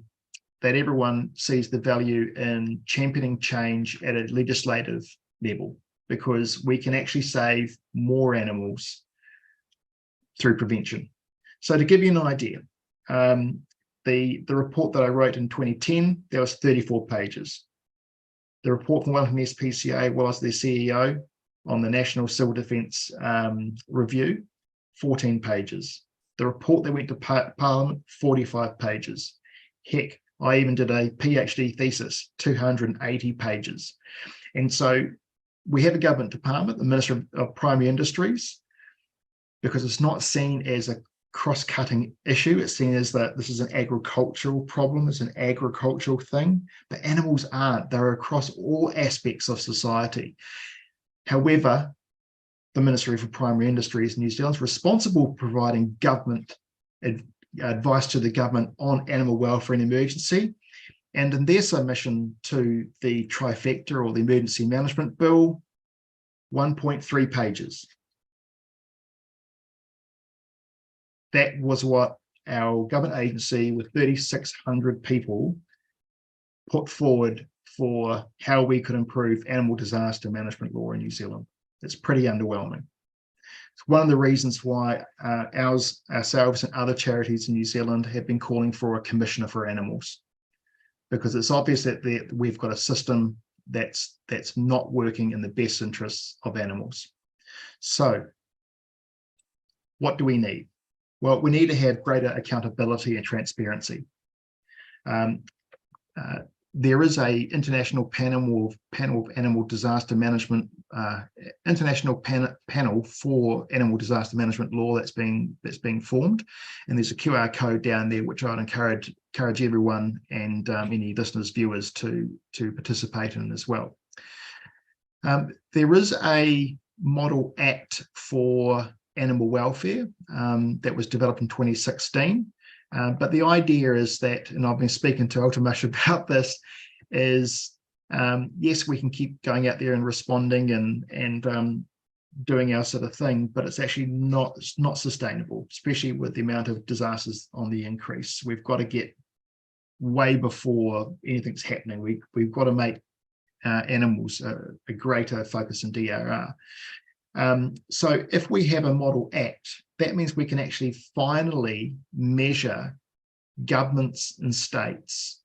everyone sees the value in championing change at a legislative level, because we can actually save more animals through prevention. So to give you an idea, the report that I wrote in 2010, there was 34 pages. The report from Wellington SPCA, while I was their CEO on the National Civil Defence Review, 14 pages. The report that went to Parliament, 45 pages. Heck, I even did a PhD thesis, 280 pages. And so we have a government department, the Minister of Primary Industries, because it's not seen as a cross-cutting issue. It's seen as that this is an agricultural problem, it's an agricultural thing. The animals aren't, they're across all aspects of society. However, the Ministry for Primary Industries in New Zealand is responsible for providing government advice to the government on animal welfare and emergency. And in their submission to the trifecta or the Emergency Management Bill, 1.3 pages. That was what our government agency with 3,600 people put forward for how we could improve animal disaster management law in New Zealand. It's pretty underwhelming. It's one of the reasons why ourselves and other charities in New Zealand have been calling for a commissioner for animals, because it's obvious that we've got a system that's not working in the best interests of animals. So what do we need? Well, we need to have greater accountability and transparency. There is a international panel of animal disaster management, international panel for animal disaster management law that's being formed, and there's a QR code down there which I'd encourage everyone and any listeners, viewers to participate in as well. There is a model act for animal welfare that was developed in 2016. But the idea is that, and I've been speaking to Ultimush about this, is yes, we can keep going out there and responding and doing our sort of thing, but it's actually not sustainable, especially with the amount of disasters on the increase. We've got to get way before anything's happening. We've got to make animals a greater focus in DRR. So if we have a model act, that means we can actually finally measure governments and states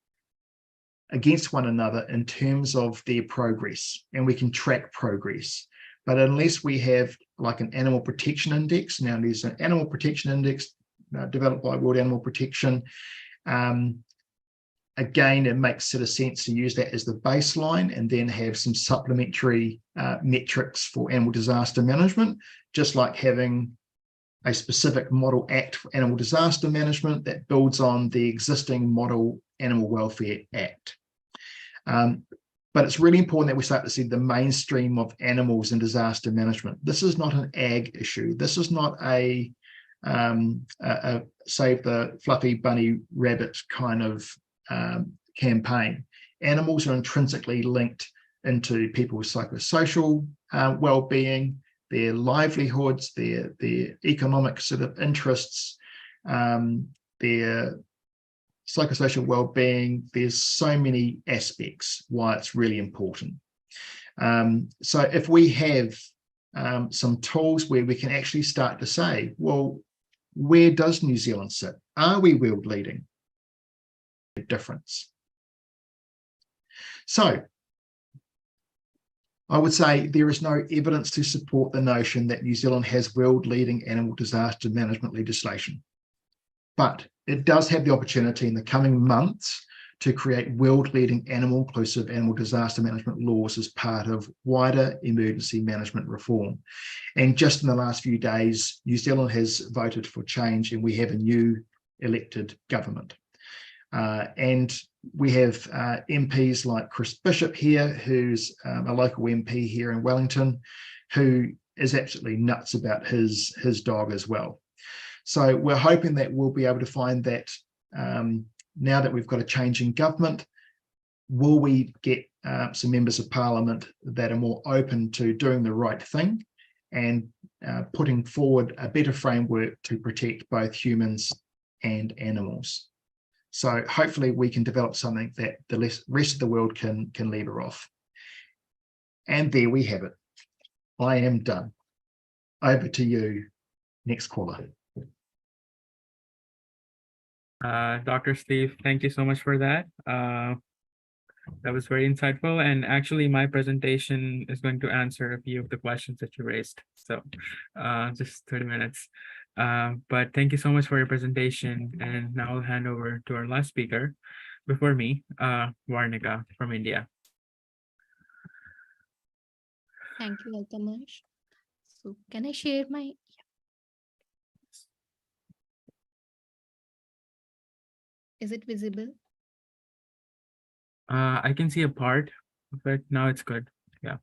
against one another in terms of their progress, and we can track progress. But unless we have like an animal protection index, now there's an animal protection index developed by World Animal Protection. Again, it makes sort of sense to use that as the baseline and then have some supplementary metrics for animal disaster management, just like having a specific model act for animal disaster management that builds on the existing model Animal Welfare Act. But it's really important that we start to see the mainstream of animals in disaster management. This is not an ag issue. This is not a save the fluffy bunny rabbit kind of campaign. Animals are intrinsically linked into people's psychosocial well-being, their livelihoods, their economic sort of interests, their psychosocial well-being. There's so many aspects why it's really important. So if we have some tools where we can actually start to say, well, where does New Zealand sit? Are we world leading? Difference. So I would say there is no evidence to support the notion that New Zealand has world leading animal disaster management legislation. But it does have the opportunity in the coming months to create world-leading animal-inclusive animal disaster management laws as part of wider emergency management reform. And just in the last few days, New Zealand has voted for change and we have a new elected government. And we have MPs like Chris Bishop here, who's a local MP here in Wellington, who is absolutely nuts about his dog as well. So we're hoping that we'll be able to find that now that we've got a change in government, will we get some members of parliament that are more open to doing the right thing and putting forward a better framework to protect both humans and animals. So hopefully we can develop something that the rest of the world can lever off. And there we have it. I am done. Over to you, next caller. Dr. Steve, thank you so much for that. That was very insightful. And actually, my presentation is going to answer a few of the questions that you raised. So just 30 minutes. But thank you so much for your presentation. And now I'll hand over to our last speaker before me, Varnika from India. Thank you, Altamash. So can I share my... Is it visible? I can see a part of it. Now it's good. Yeah.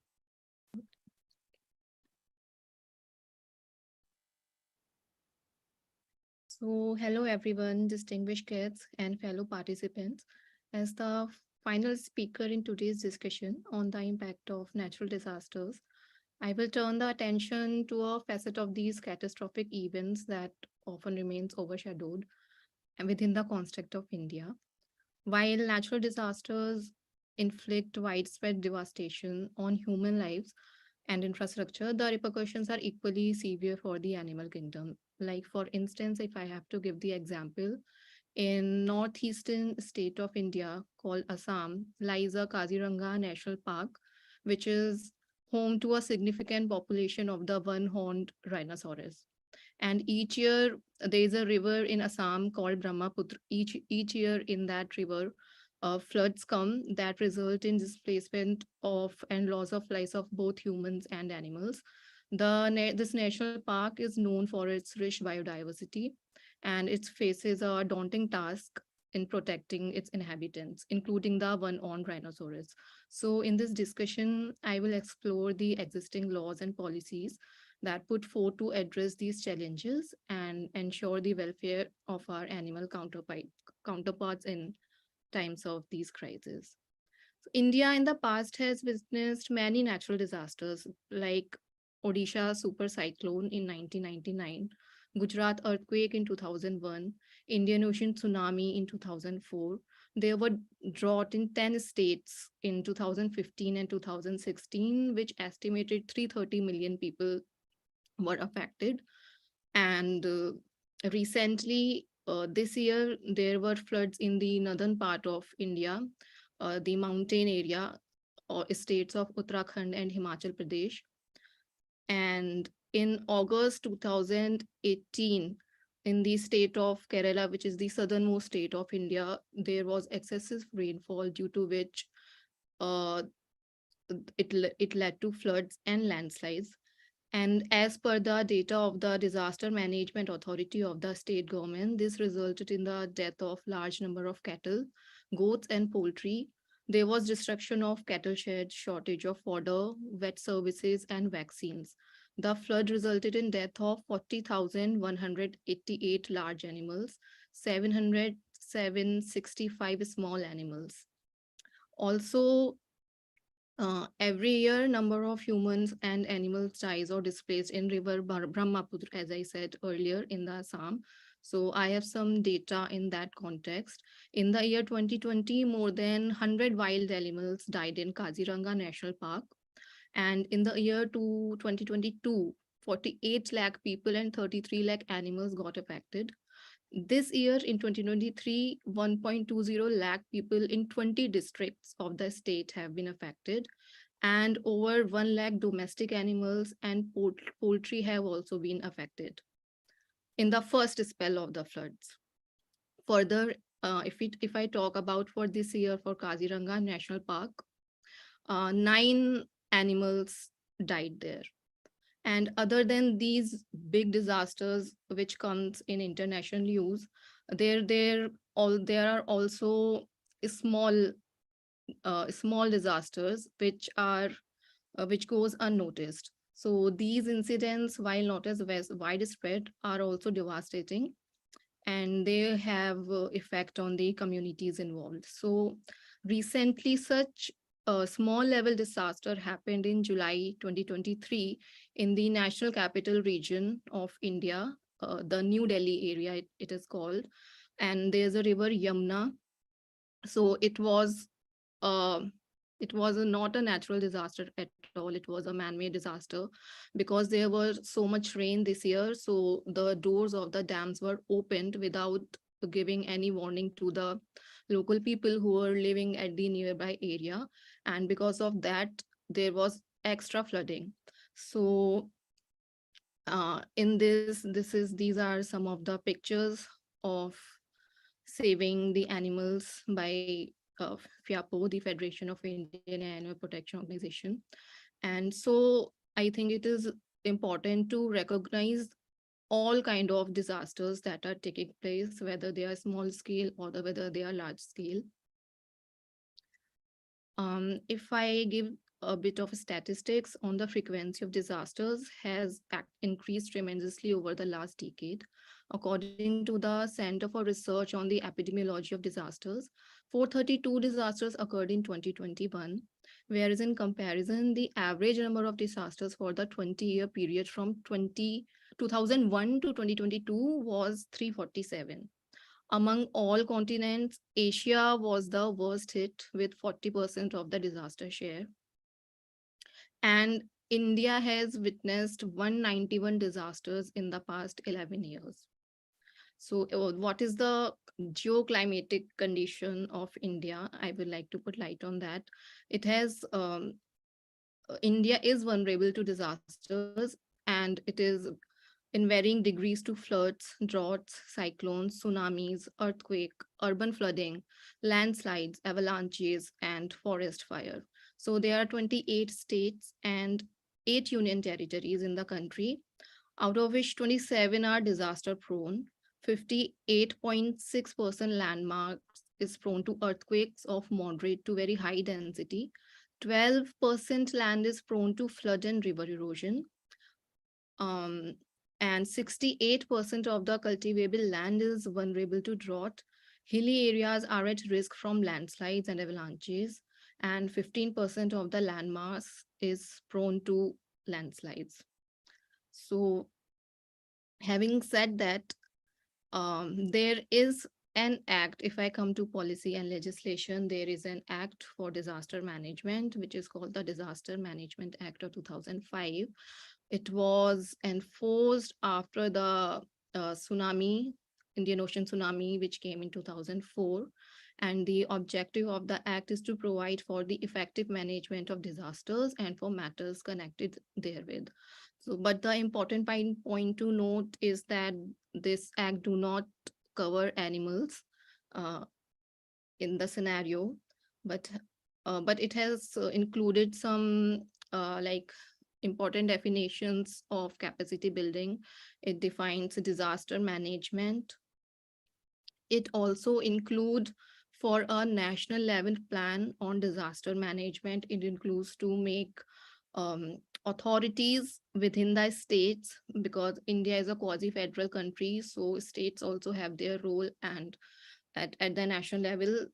So hello everyone, distinguished guests and fellow participants. As the final speaker in today's discussion on the impact of natural disasters, I will turn the attention to a facet of these catastrophic events that often remains overshadowed within the construct of India. While natural disasters inflict widespread devastation on human lives and infrastructure, the repercussions are equally severe for the animal kingdom. Like for instance, if I have to give the example, in northeastern state of India called Assam lies a Kaziranga National Park, which is home to a significant population of the one-horned rhinoceros. And each year there is a river in Assam called Brahmaputra. Each year in that river, floods come that result in displacement of and loss of lives of both humans and animals. This national park is known for its rich biodiversity, and it faces a daunting task in protecting its inhabitants, including the one-horned rhinoceros. So in this discussion, I will explore the existing laws and policies that put forth to address these challenges and ensure the welfare of our animal counterparts in times of these crises. So India in the past has witnessed many natural disasters like Odisha super cyclone in 1999, Gujarat earthquake in 2001, Indian Ocean tsunami in 2004. There were drought in 10 states in 2015 and 2016, which estimated 330 million people were affected. And recently, this year, there were floods in the northern part of India, the mountain area or states of Uttarakhand and Himachal Pradesh. And in August 2018, in the state of Kerala, which is the southernmost state of India, there was excessive rainfall due to which it led to floods and landslides. And as per the data of the Disaster Management Authority of the state government, this resulted in the death of large number of cattle, goats, and poultry. There was destruction of cattle sheds, shortage of fodder, vet services, and vaccines. The flood resulted in death of 40,188 large animals, 765 small animals. Also, every year, number of humans and animals dies or displaced in river Brahmaputra, as I said earlier, in the Assam. So I have some data in that context. In the year 2020, more than 100 wild animals died in Kaziranga National Park. And in the year 2022, 48 lakh people and 33 lakh animals got affected. This year in 2023, 1.20 lakh people in 20 districts of the state have been affected, and over 1 lakh domestic animals and poultry have also been affected in the first spell of the floods. Further, if I talk about for this year for Kaziranga National Park, 9 animals died there. And other than these big disasters which comes in international news, there are also small disasters which goes unnoticed. So these incidents, while not as widespread, are also devastating, and they have effect on the communities involved. So recently, such a small level disaster happened in July 2023 in the National Capital Region of India, the New Delhi area it is called, and there's a river Yamuna. So it was not a natural disaster at all. It was a man-made disaster because there was so much rain this year. So the doors of the dams were opened without giving any warning to the local people who were living at the nearby area. And because of that, there was extra flooding. So these are some of the pictures of saving the animals by FIAPO, the Federation of Indian Animal Protection Organization. And so I think it is important to recognize all kind of disasters that are taking place, whether they are small scale or whether they are large scale. If I give a bit of statistics on the frequency of disasters has increased tremendously over the last decade. According to the Center for Research on the Epidemiology of Disasters, 432 disasters occurred in 2021, whereas in comparison, the average number of disasters for the 20-year period from 2001 to 2022 was 347. Among all continents, Asia was the worst hit with 40% of the disaster share. And India has witnessed 191 disasters in the past 11 years. So what is the geoclimatic condition of India? I would like to put light on that. It has, India is vulnerable to disasters, and it is in varying degrees to floods, droughts, cyclones, tsunamis, earthquake, urban flooding, landslides, avalanches, and forest fire. So there are 28 states and 8 union territories in the country, out of which 27 are disaster prone. 58.6% landmarks is prone to earthquakes of moderate to very high density. 12% land is prone to flood and river erosion. And 68% of the cultivable land is vulnerable to drought. Hilly areas are at risk from landslides and avalanches, and 15% of the landmass is prone to landslides. So having said that, there is an act, if I come to policy and legislation, there is an act for disaster management, which is called the Disaster Management Act of 2005. It was enforced after the Indian Ocean tsunami, which came in 2004. And the objective of the act is to provide for the effective management of disasters and for matters connected therewith. So, but the important point to note is that this act do not cover animals in the scenario, but it has included some like important definitions of capacity building. It defines disaster management. It also includes for a national level plan on disaster management. It includes to make authorities within the states, because India is a quasi-federal country, so states also have their role, and at the national level,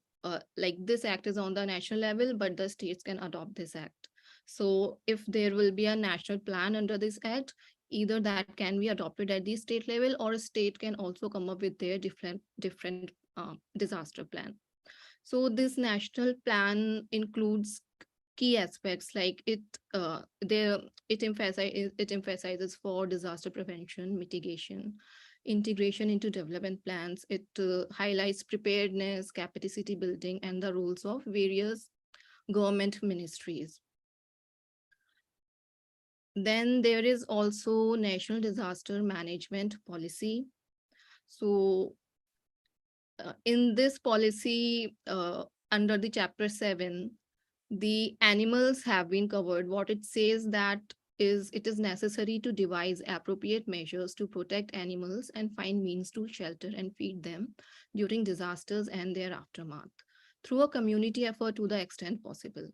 like this act is on the national level, but the states can adopt this act. So if there will be a national plan under this act, either that can be adopted at the state level, or a state can also come up with their different disaster plan. So this national plan includes key aspects like it emphasizes for disaster prevention, mitigation, integration into development plans. It highlights preparedness, capacity building, and the roles of various government ministries. Then there is also National Disaster Management Policy. So in this policy, under the chapter 7, the animals have been covered. What it says that is it is necessary to devise appropriate measures to protect animals and find means to shelter and feed them during disasters and their aftermath through a community effort to the extent possible.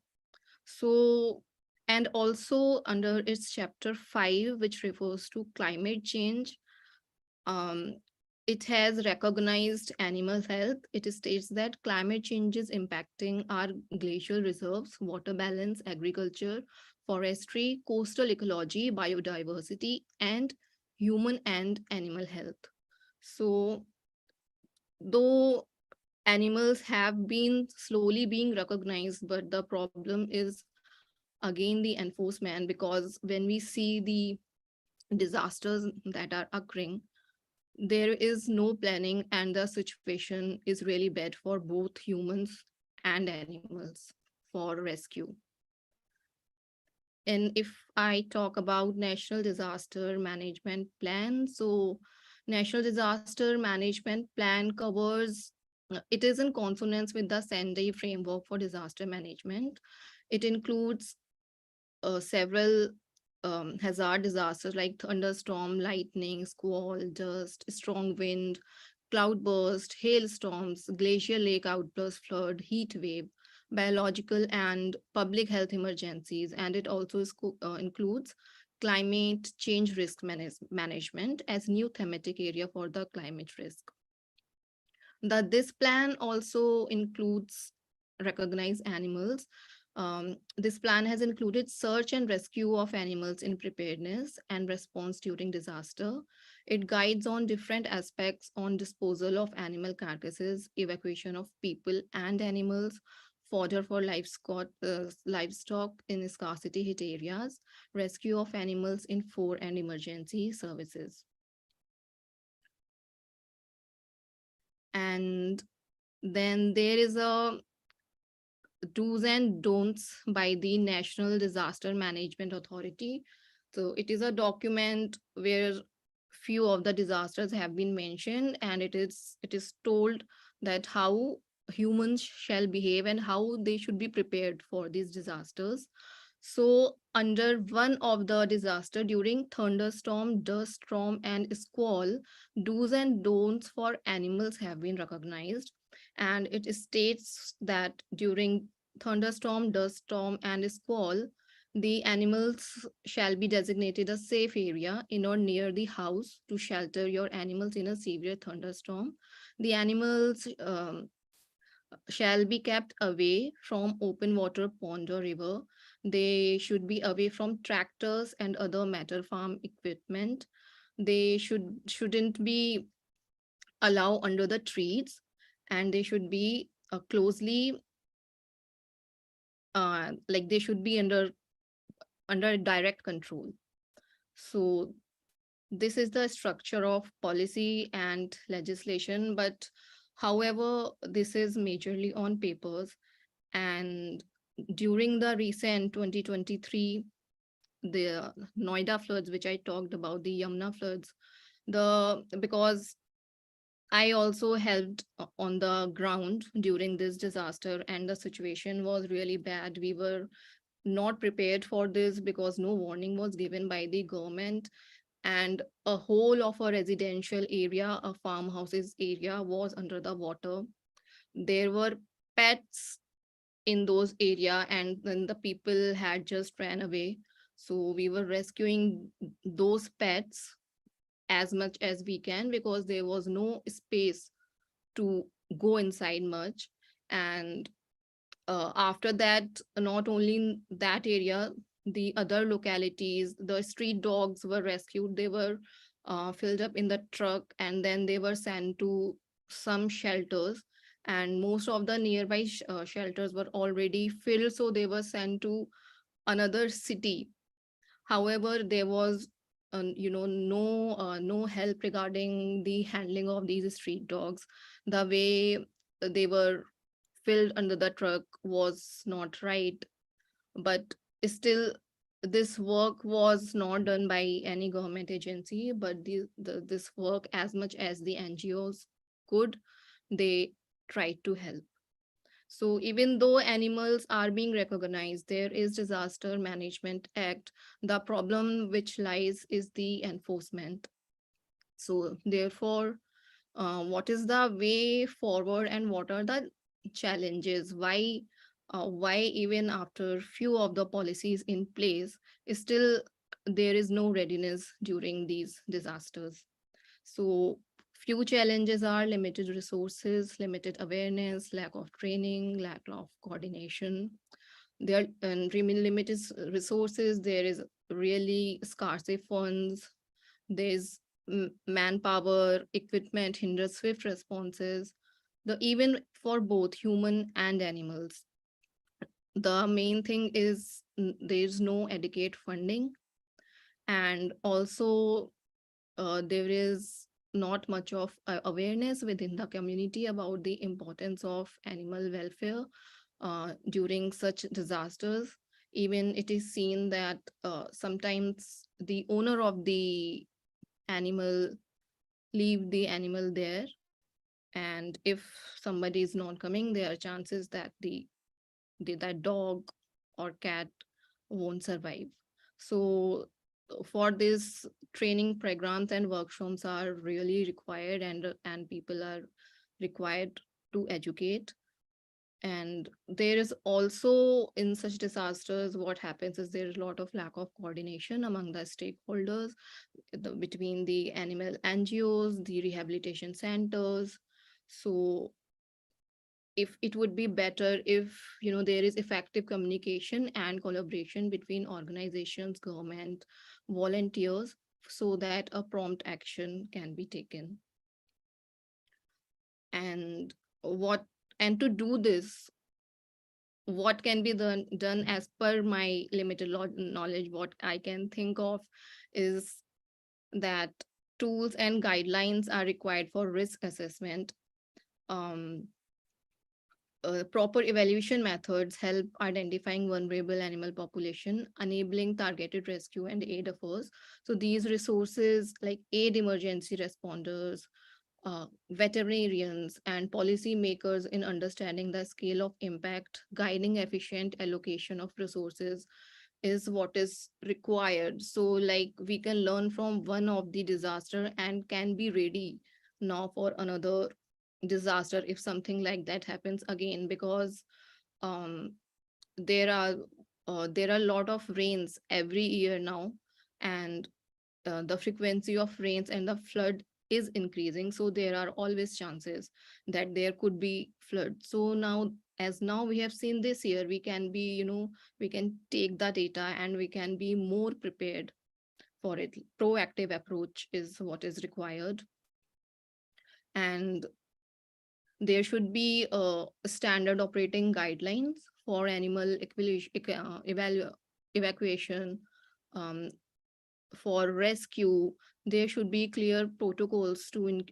So, and also under its chapter 5, which refers to climate change, it has recognized animal health. It states that climate change is impacting our glacial reserves, water balance, agriculture, forestry, coastal ecology, biodiversity, and human and animal health. So, though animals have been slowly being recognized, but the problem is again the enforcement, because when we see the disasters that are occurring, there is no planning and the situation is really bad for both humans and animals for rescue. And if I talk about National Disaster Management Plan, so National Disaster Management Plan covers, it is in consonance with the Sendai framework for disaster management. It includes several hazard disasters like thunderstorm, lightning, squall, dust, strong wind, cloudburst, hailstorms, glacial lake outburst, flood, heat wave, biological and public health emergencies. And it also includes climate change risk management as new thematic area for the climate risk. This plan also includes recognized animals. This plan has included search and rescue of animals in preparedness and response during disaster. It guides on different aspects on disposal of animal carcasses, evacuation of people and animals, fodder for livestock in scarcity hit areas, rescue of animals in and emergency services. And then there is a do's and don'ts by the National Disaster Management Authority. So it is a document where few of the disasters have been mentioned, and it is told that how humans shall behave and how they should be prepared for these disasters. So under one of the disaster during thunderstorm, dust storm, and squall, do's and don'ts for animals have been recognized. And it states that during thunderstorm, dust storm, and squall, the animals shall be designated a safe area in or near the house to shelter your animals in a severe thunderstorm. The animals shall be kept away from open water pond or river. They should be away from tractors and other matter farm equipment. They shouldn't be allowed under the trees, and they should be closely like they should be under direct control. So this is the structure of policy and legislation, but however, this is majorly on papers. And during the recent 2023, the Noida floods, which I talked about, the Yamuna floods, because I also helped on the ground during this disaster, and the situation was really bad. We were not prepared for this because no warning was given by the government, and a whole of a residential area, a farmhouses area, was under the water. There were pets in those area, and then the people had just ran away. So we were rescuing those pets as much as we can because there was no space to go inside much. And after that, not only in that area, the other localities, the street dogs were rescued. They were filled up in the truck, and then they were sent to some shelters, and most of the nearby shelters were already filled, so they were sent to another city. However, there was no help regarding the handling of these street dogs. The way they were filled under the truck was not right, but still this work was not done by any government agency, but this work, as much as the NGOs could, they try to help. So even though animals are being recognized, there is Disaster Management Act. The problem which lies is the enforcement. So therefore, what is the way forward and what are the challenges? Why even after few of the policies in place, still there is no readiness during these disasters? So few challenges are limited resources, limited awareness, lack of training, lack of coordination. There are limited resources. There is really scarce funds. There's manpower, equipment hinders swift responses, even for both human and animals. The main thing is there's no adequate funding, and also there is not much of awareness within the community about the importance of animal welfare during such disasters. Even it is seen that sometimes the owner of the animal leave the animal there, and if somebody is not coming, there are chances that that dog or cat won't survive. So for this, training programs and workshops are really required, and people are required to educate. And there is also, in such disasters, what happens is there is a lot of lack of coordination among the stakeholders between the animal NGOs, the rehabilitation centers. So if it would be better if there is effective communication and collaboration between organizations, government, volunteers, so that a prompt action can be taken. And to do this, what can be done as per my limited knowledge, what I can think of is that tools and guidelines are required for risk assessment. Proper evaluation methods help identifying vulnerable animal population, enabling targeted rescue and aid efforts. So these resources like aid emergency responders, veterinarians, and policy makers in understanding the scale of impact, guiding efficient allocation of resources is what is required. So like we can learn from one of the disaster and can be ready now for another disaster if something like that happens again, because there are a lot of rains every year now, and the frequency of rains and the flood is increasing, so there are always chances that there could be flood. So now we have seen this year, we can be we can take the data and we can be more prepared for it. Proactive approach is what is required, and there should be standard operating guidelines for animal evacuation. For rescue, there should be clear protocols to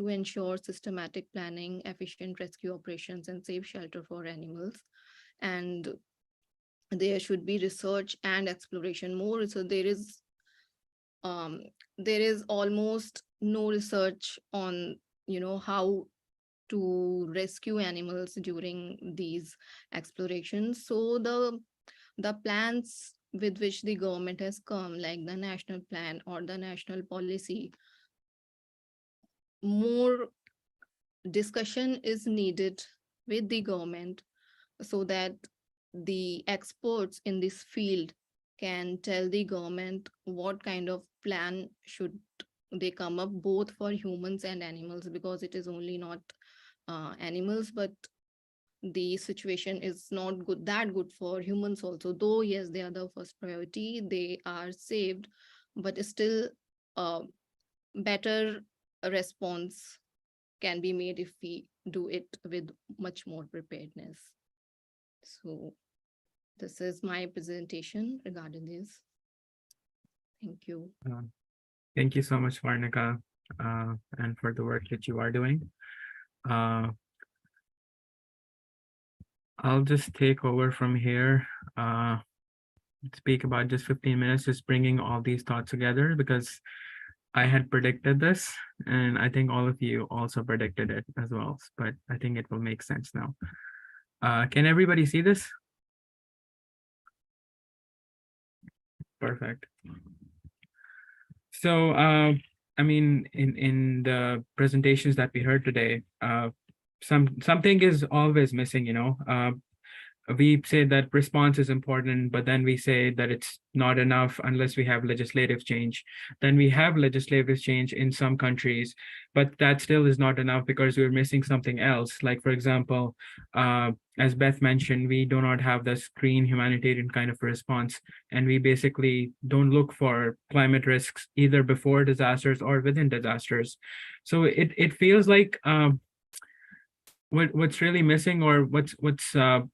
ensure systematic planning, efficient rescue operations, and safe shelter for animals. And there should be research and exploration more. So there is almost no research on how to rescue animals during these explorations. So the plans with which the government has come, like the national plan or the national policy, more discussion is needed with the government so that the experts in this field can tell the government what kind of plan should they come up, both for humans and animals, because it is only not animals, but the situation is not that good for humans also. Though yes, they are the first priority, they are saved, but still better response can be made if we do it with much more preparedness. So this is my presentation regarding this. Thank you. Thank you so much, Varnika, and for the work that you are doing. I'll just take over from here, speak about just 15 minutes, just bringing all these thoughts together, because I had predicted this, and I think all of you also predicted it as well, but I think it will make sense now. Can everybody see this? Perfect. So, I mean, in the presentations that we heard today, something is always missing, you know. We say that response is important, but then we say that it's not enough unless we have legislative change. Then we have legislative change in some countries, but that still is not enough because we're missing something else. Like, for example, as Beth mentioned, we do not have this green humanitarian kind of response, and we basically don't look for climate risks either before disasters or within disasters. So it feels like what's really missing, or what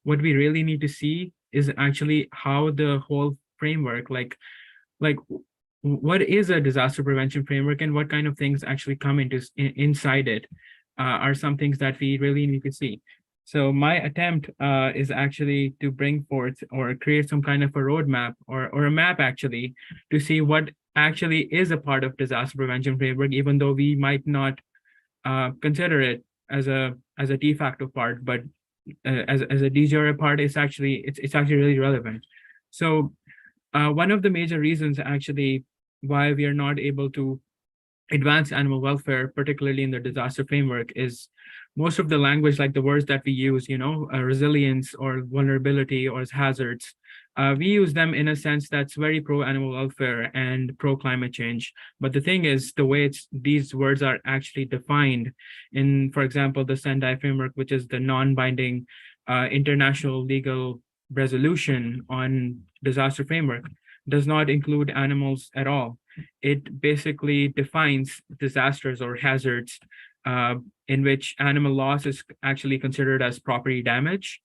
we really need to see is actually how the whole framework, like what is a disaster prevention framework and what kind of things actually come inside it are some things that we really need to see. So my attempt is actually to bring forth or create some kind of a roadmap or a map actually to see what actually is a part of disaster prevention framework, even though we might not consider it as a de facto part, but as a de jure part, it's actually really relevant. So one of the major reasons actually why we are not able to advance animal welfare, particularly in the disaster framework, is most of the language, like the words that we use, you know, resilience or vulnerability or hazards, we use them in a sense that's very pro animal welfare and pro climate change. But the thing is, the way these words are actually defined in, for example, the Sendai framework, which is the non-binding international legal resolution on disaster framework, does not include animals at all. It basically defines disasters or hazards in which animal loss is actually considered as property damage.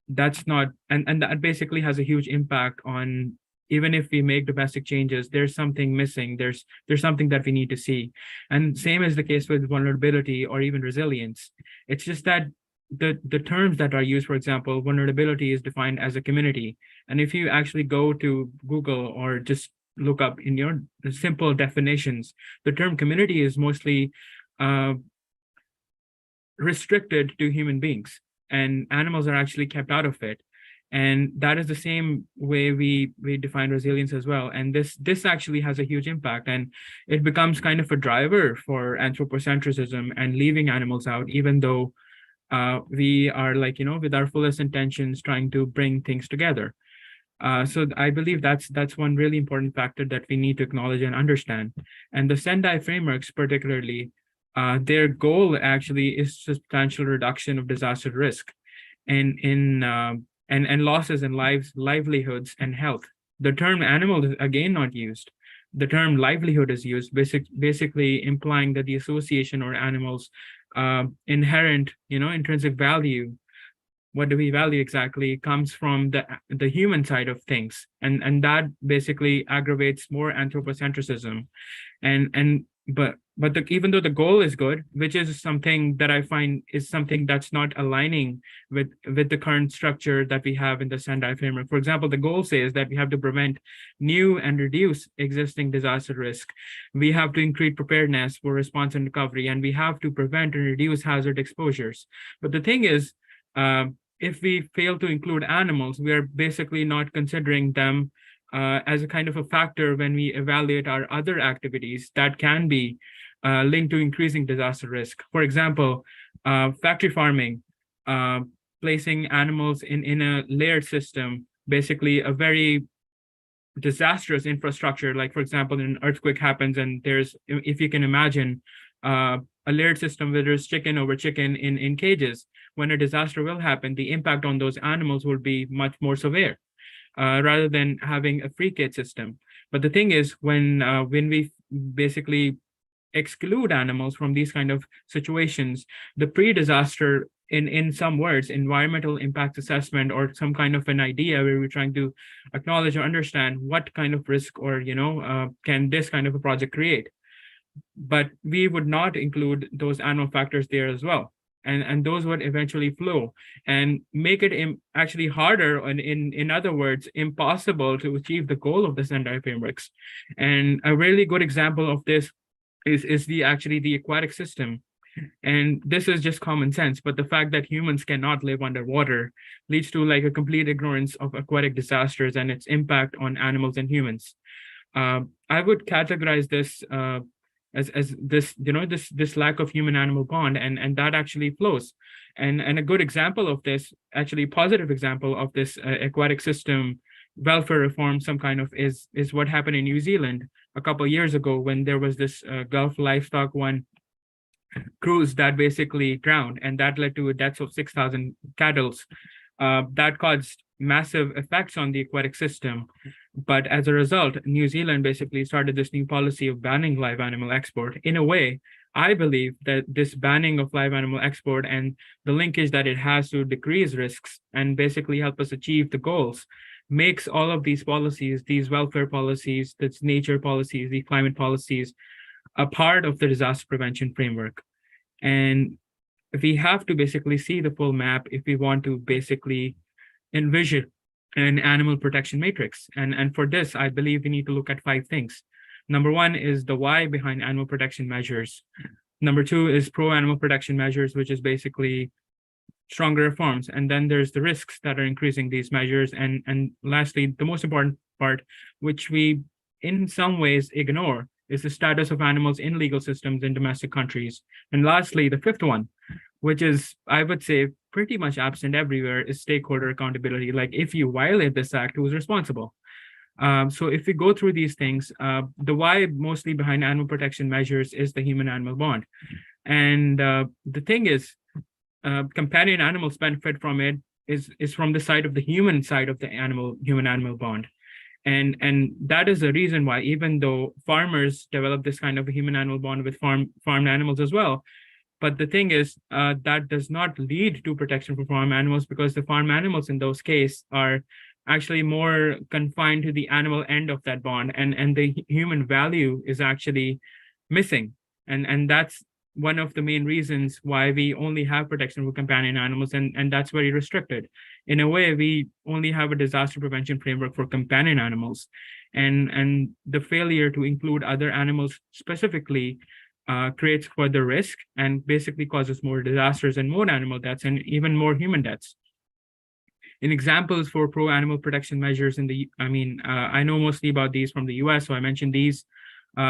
That's not, and that basically has a huge impact on, even if we make domestic changes, there's something missing. There's something that we need to see. And same is the case with vulnerability or even resilience. It's just that the terms that are used, for example, vulnerability is defined as a community. And if you actually go to Google or just look up in your simple definitions, the term community is mostly restricted to human beings, and animals are actually kept out of it. And that is the same way we define resilience as well. And this actually has a huge impact, and it becomes kind of a driver for anthropocentrism and leaving animals out, even though we are, like, you know, with our fullest intentions trying to bring things together. So I believe that's one really important factor that we need to acknowledge and understand. And the Sendai frameworks particularly, their goal actually is substantial reduction of disaster risk and losses in livelihoods and health. The term animal is again not used. The term livelihood is used, basically implying that the association or animals inherent, you know, intrinsic value, what do we value exactly, comes from the human side of things, and that basically aggravates more anthropocentrism. But even though the goal is good, which is something that I find is something that's not aligning with the current structure that we have in the Sendai framework. For example, the goal says that we have to prevent new and reduce existing disaster risk. We have to increase preparedness for response and recovery, and we have to prevent and reduce hazard exposures. But the thing is, if we fail to include animals, we are basically not considering them as a kind of a factor when we evaluate our other activities that can be linked to increasing disaster risk. For example, factory farming, placing animals in a layered system, basically a very disastrous infrastructure. Like, for example, an earthquake happens and there's, if you can imagine, a layered system where there's chicken over chicken in cages. When a disaster will happen, the impact on those animals will be much more severe, rather than having a free cage system. But the thing is, when we basically exclude animals from these kind of situations, the pre-disaster, in some words, environmental impact assessment, or some kind of an idea where we're trying to acknowledge or understand what kind of risk or, you know, can this kind of a project create. But we would not include those animal factors there as well. and those would eventually flow and make it actually harder, and in other words, impossible to achieve the goal of the Sendai frameworks. And a really good example of this is the aquatic system. And this is just common sense, but the fact that humans cannot live underwater leads to like a complete ignorance of aquatic disasters and its impact on animals and humans. I would categorize this as this, this lack of human-animal bond, and that actually flows. And a good example of this, actually positive example of this aquatic system welfare reform, some kind of, is what happened in New Zealand a couple of years ago when there was this Gulf Livestock One cruise that basically drowned, and that led to a death of 6,000 cattle. That caused massive effects on the aquatic system. But as a result, New Zealand basically started this new policy of banning live animal export. In a way, I believe that this banning of live animal export and the linkage that it has to decrease risks and basically help us achieve the goals makes all of these policies, these welfare policies, these nature policies, these climate policies, a part of the disaster prevention framework. And we have to basically see the full map if we want to basically envision an animal protection matrix. And for this, I believe we need to look at 5 things. Number 1 is the why behind animal protection measures. Number 2 is pro-animal protection measures, which is basically stronger reforms. And then there's the risks that are increasing these measures. And lastly, the most important part, which we in some ways ignore, is the status of animals in legal systems in domestic countries. And lastly, the 5th one, which is, I would say, pretty much absent everywhere, is stakeholder accountability. Like, if you violate this act, who's responsible? So if we go through these things, the why mostly behind animal protection measures is the human-animal bond. And the thing is, companion animals benefit from it is from the side of the human side of the human-animal bond. And that is the reason why, even though farmers develop this kind of a human-animal bond with farmed animals as well, but the thing is, that does not lead to protection for farm animals, because the farm animals in those cases are actually more confined to the animal end of that bond, and the human value is actually missing. And that's one of the main reasons why we only have protection for companion animals, and that's very restricted. In a way, we only have a disaster prevention framework for companion animals, and the failure to include other animals specifically creates further risk and basically causes more disasters and more animal deaths and even more human deaths. In examples for pro-animal protection measures I know mostly about these from the US, so I mentioned these,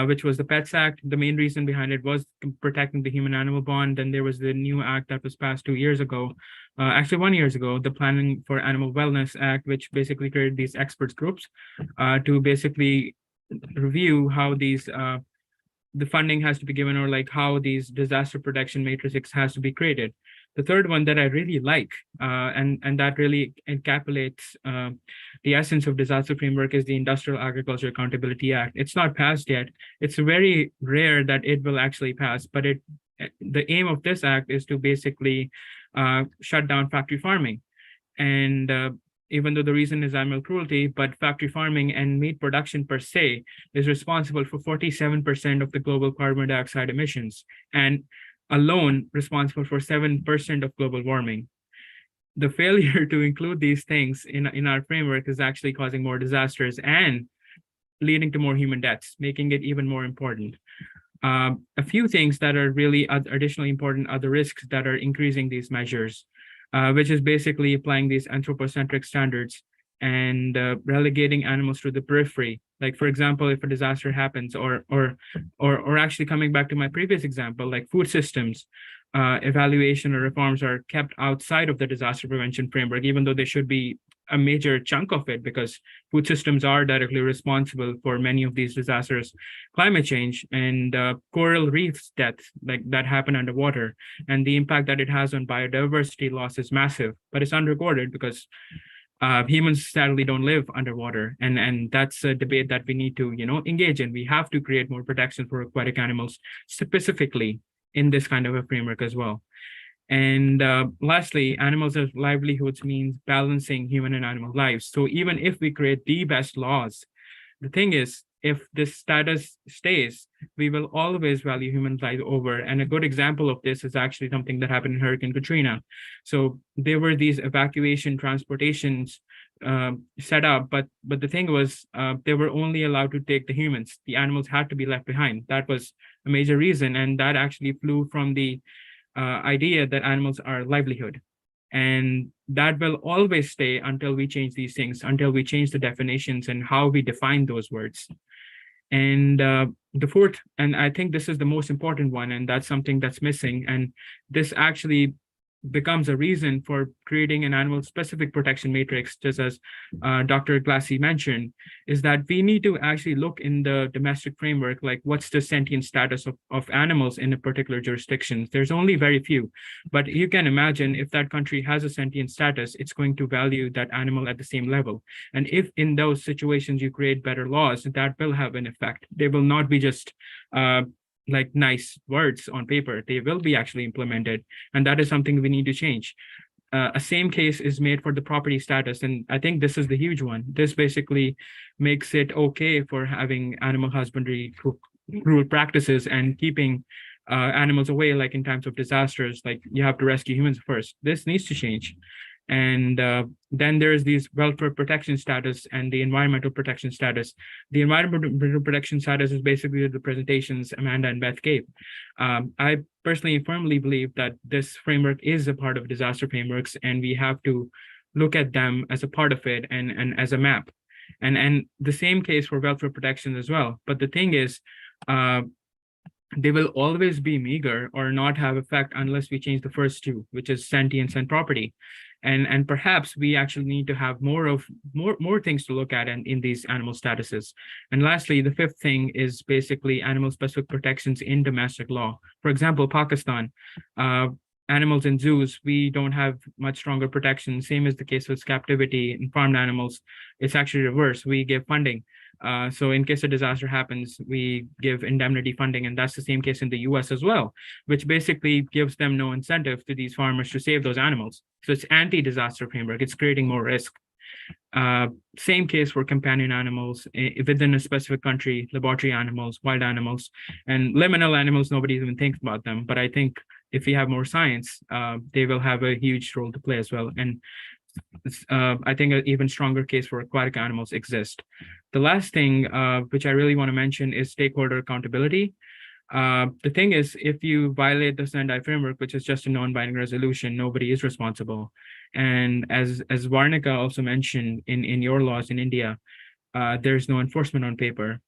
which was the PETS Act. The main reason behind it was protecting the human-animal bond. Then there was the new act that was passed 2 years ago, actually 1 year ago, the Planning for Animal Wellness Act, which basically created these experts groups to basically review how these the funding has to be given, or like how these disaster protection matrix has to be created. The third one that I really like, and that really encapsulates the essence of disaster framework, is the Industrial Agriculture Accountability Act. It's not passed yet. It's very rare that it will actually pass, but the aim of this act is to basically shut down factory farming. And even though the reason is animal cruelty, but factory farming and meat production per se is responsible for 47% of the global carbon dioxide emissions, and alone responsible for 7% of global warming. The failure to include these things in our framework is actually causing more disasters and leading to more human deaths, making it even more important. A few things that are really additionally important are the risks that are increasing these measures, which is basically applying these anthropocentric standards and relegating animals to the periphery. Like, for example, if a disaster happens, or actually coming back to my previous example, like food systems, evaluation or reforms are kept outside of the disaster prevention framework, even though they should be a major chunk of it, because food systems are directly responsible for many of these disasters, climate change and coral reefs deaths like that happen underwater, and the impact that it has on biodiversity loss is massive, but it's unrecorded because humans sadly don't live underwater, and that's a debate that we need to engage in. We have to create more protection for aquatic animals specifically in this kind of a framework as well. And lastly, animals as livelihoods means balancing human and animal lives. So even if we create the best laws, the thing is, if this status stays, we will always value human life over. And a good example of this is actually something that happened in Hurricane Katrina. So there were these evacuation transportations set up, but the thing was, they were only allowed to take the humans. The animals had to be left behind. That was a major reason, and that actually flew from the idea that animals are livelihood. And that will always stay until we change these things, until we change the definitions and how we define those words. And the fourth, and I think this is the most important one, and that's something that's missing. And this actually becomes a reason for creating an animal-specific protection matrix, just as Dr. Glassy mentioned, is that we need to actually look in the domestic framework, like what's the sentient status of animals in a particular jurisdiction. There's only very few, but you can imagine if that country has a sentient status, it's going to value that animal at the same level. And if in those situations you create better laws, that will have an effect. They will not be just like nice words on paper. They will be actually implemented, and that is something we need to change. A same case is made for the property status, and I think this is the huge one. This basically makes it okay for having animal husbandry cruel practices and keeping animals away, like in times of disasters, like you have to rescue humans first. This needs to change. And then there's these welfare protection status and the environmental protection status. The environmental protection status is basically the presentations Amanda and Beth gave. I personally firmly believe that this framework is a part of disaster frameworks, and we have to look at them as a part of it and as a map. And the same case for welfare protection as well. But the thing is, they will always be meager or not have effect unless we change the first two, which is sentience and property. And perhaps we actually need to have more things to look at in these animal statuses. And lastly, the fifth thing is basically animal specific protections in domestic law. For example, Pakistan, animals in zoos, we don't have much stronger protection. Same is the case with captivity and farmed animals. It's actually reverse. We give funding. So in case a disaster happens, we give indemnity funding, and that's the same case in the US as well, which basically gives them no incentive to these farmers to save those animals. So it's anti-disaster framework. It's creating more risk. Same case for companion animals within a specific country, laboratory animals, wild animals, and liminal animals, nobody even thinks about them. But I think if we have more science, they will have a huge role to play as well. And I think an even stronger case for aquatic animals exists. The last thing which I really want to mention is stakeholder accountability. The thing is, if you violate the Sendai framework, which is just a non-binding resolution, nobody is responsible. And as Varnika also mentioned, in your laws in India, there's no enforcement on paper.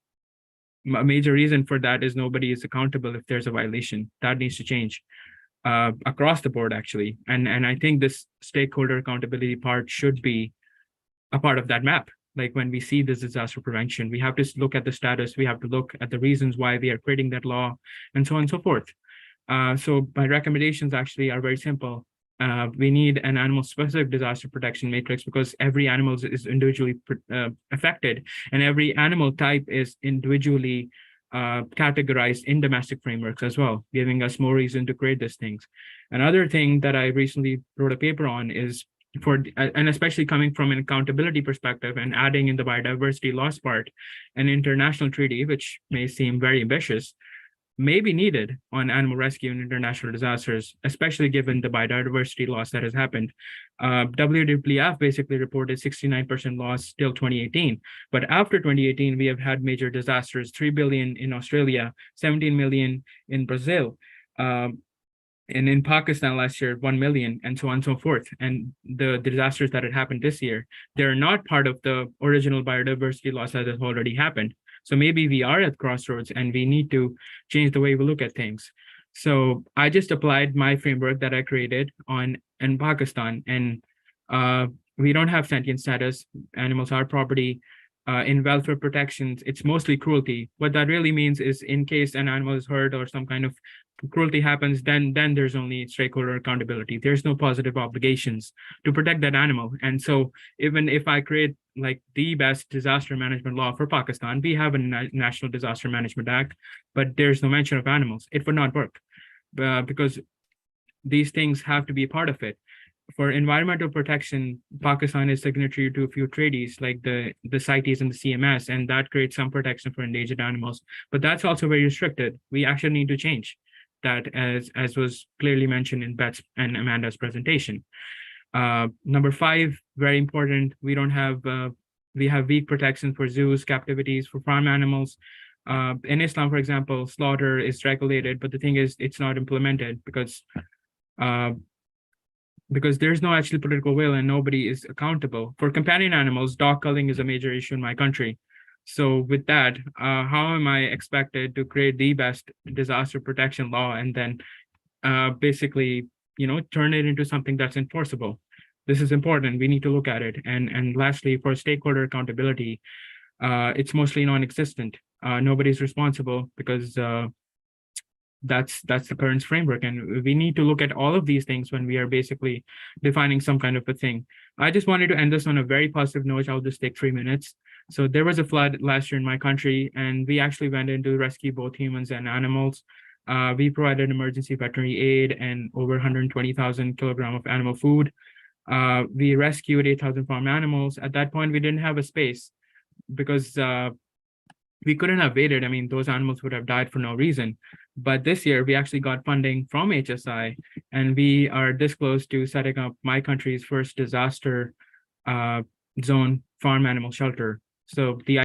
A major reason for that is nobody is accountable if there's a violation. That needs to change across the board, actually. And I think this stakeholder accountability part should be a part of that map. Like when we see this disaster prevention, we have to look at the status, we have to look at the reasons why we are creating that law, and so on and so forth. So my recommendations actually are very simple. We need an animal-specific disaster protection matrix because every animal is individually affected, and every animal type is individually categorized in domestic frameworks as well, giving us more reason to create these things. Another thing that I recently wrote a paper on is and especially coming from an accountability perspective and adding in the biodiversity loss part, an international treaty, which may seem very ambitious, may be needed on animal rescue and international disasters, especially given the biodiversity loss that has happened. WWF basically reported 69% loss till 2018. But after 2018, we have had major disasters, 3 billion in Australia, 17 million in Brazil, and in Pakistan last year, 1 million, and so on and so forth. And the disasters that had happened this year, they're not part of the original biodiversity loss that has already happened. So maybe we are at crossroads and we need to change the way we look at things. So I just applied my framework that I created in Pakistan, and we don't have sentient status. Animals are property. In welfare protections, it's mostly cruelty. What that really means is in case an animal is hurt or some kind of cruelty happens, then there's only stakeholder accountability. There's no positive obligations to protect that animal. And so even if I create like the best disaster management law for Pakistan, we have a National Disaster Management Act, but there's no mention of animals. It would not work because these things have to be a part of it. for environmental protection, Pakistan is signatory to a few treaties like the CITES and the CMS, and that creates some protection for endangered animals. But that's also very restricted. We actually need to change that, as was clearly mentioned in Beth's and Amanda's presentation. Number 5, very important. We have weak protection for zoos, captivities for farm animals. In Islam, for example, slaughter is regulated, but the thing is, it's not implemented because there's no actual political will and nobody is accountable. For companion animals, dog culling is a major issue in my country. So with that, how am I expected to create the best disaster protection law and then basically, turn it into something that's enforceable? This is important. We need to look at it. And lastly, for stakeholder accountability, it's mostly non-existent. Nobody's responsible because that's the current framework. And we need to look at all of these things when we are basically defining some kind of a thing. I just wanted to end this on a very positive note. I'll just take 3 minutes. So there was a flood last year in my country, and we actually went in to rescue both humans and animals. We provided emergency veterinary aid and over 120,000 kilograms of animal food. We rescued 8,000 farm animals. At that point, we didn't have a space because we couldn't have waited. I mean, those animals would have died for no reason. But this year, we actually got funding from HSI, and we are this close to setting up my country's first disaster zone farm animal shelter. So the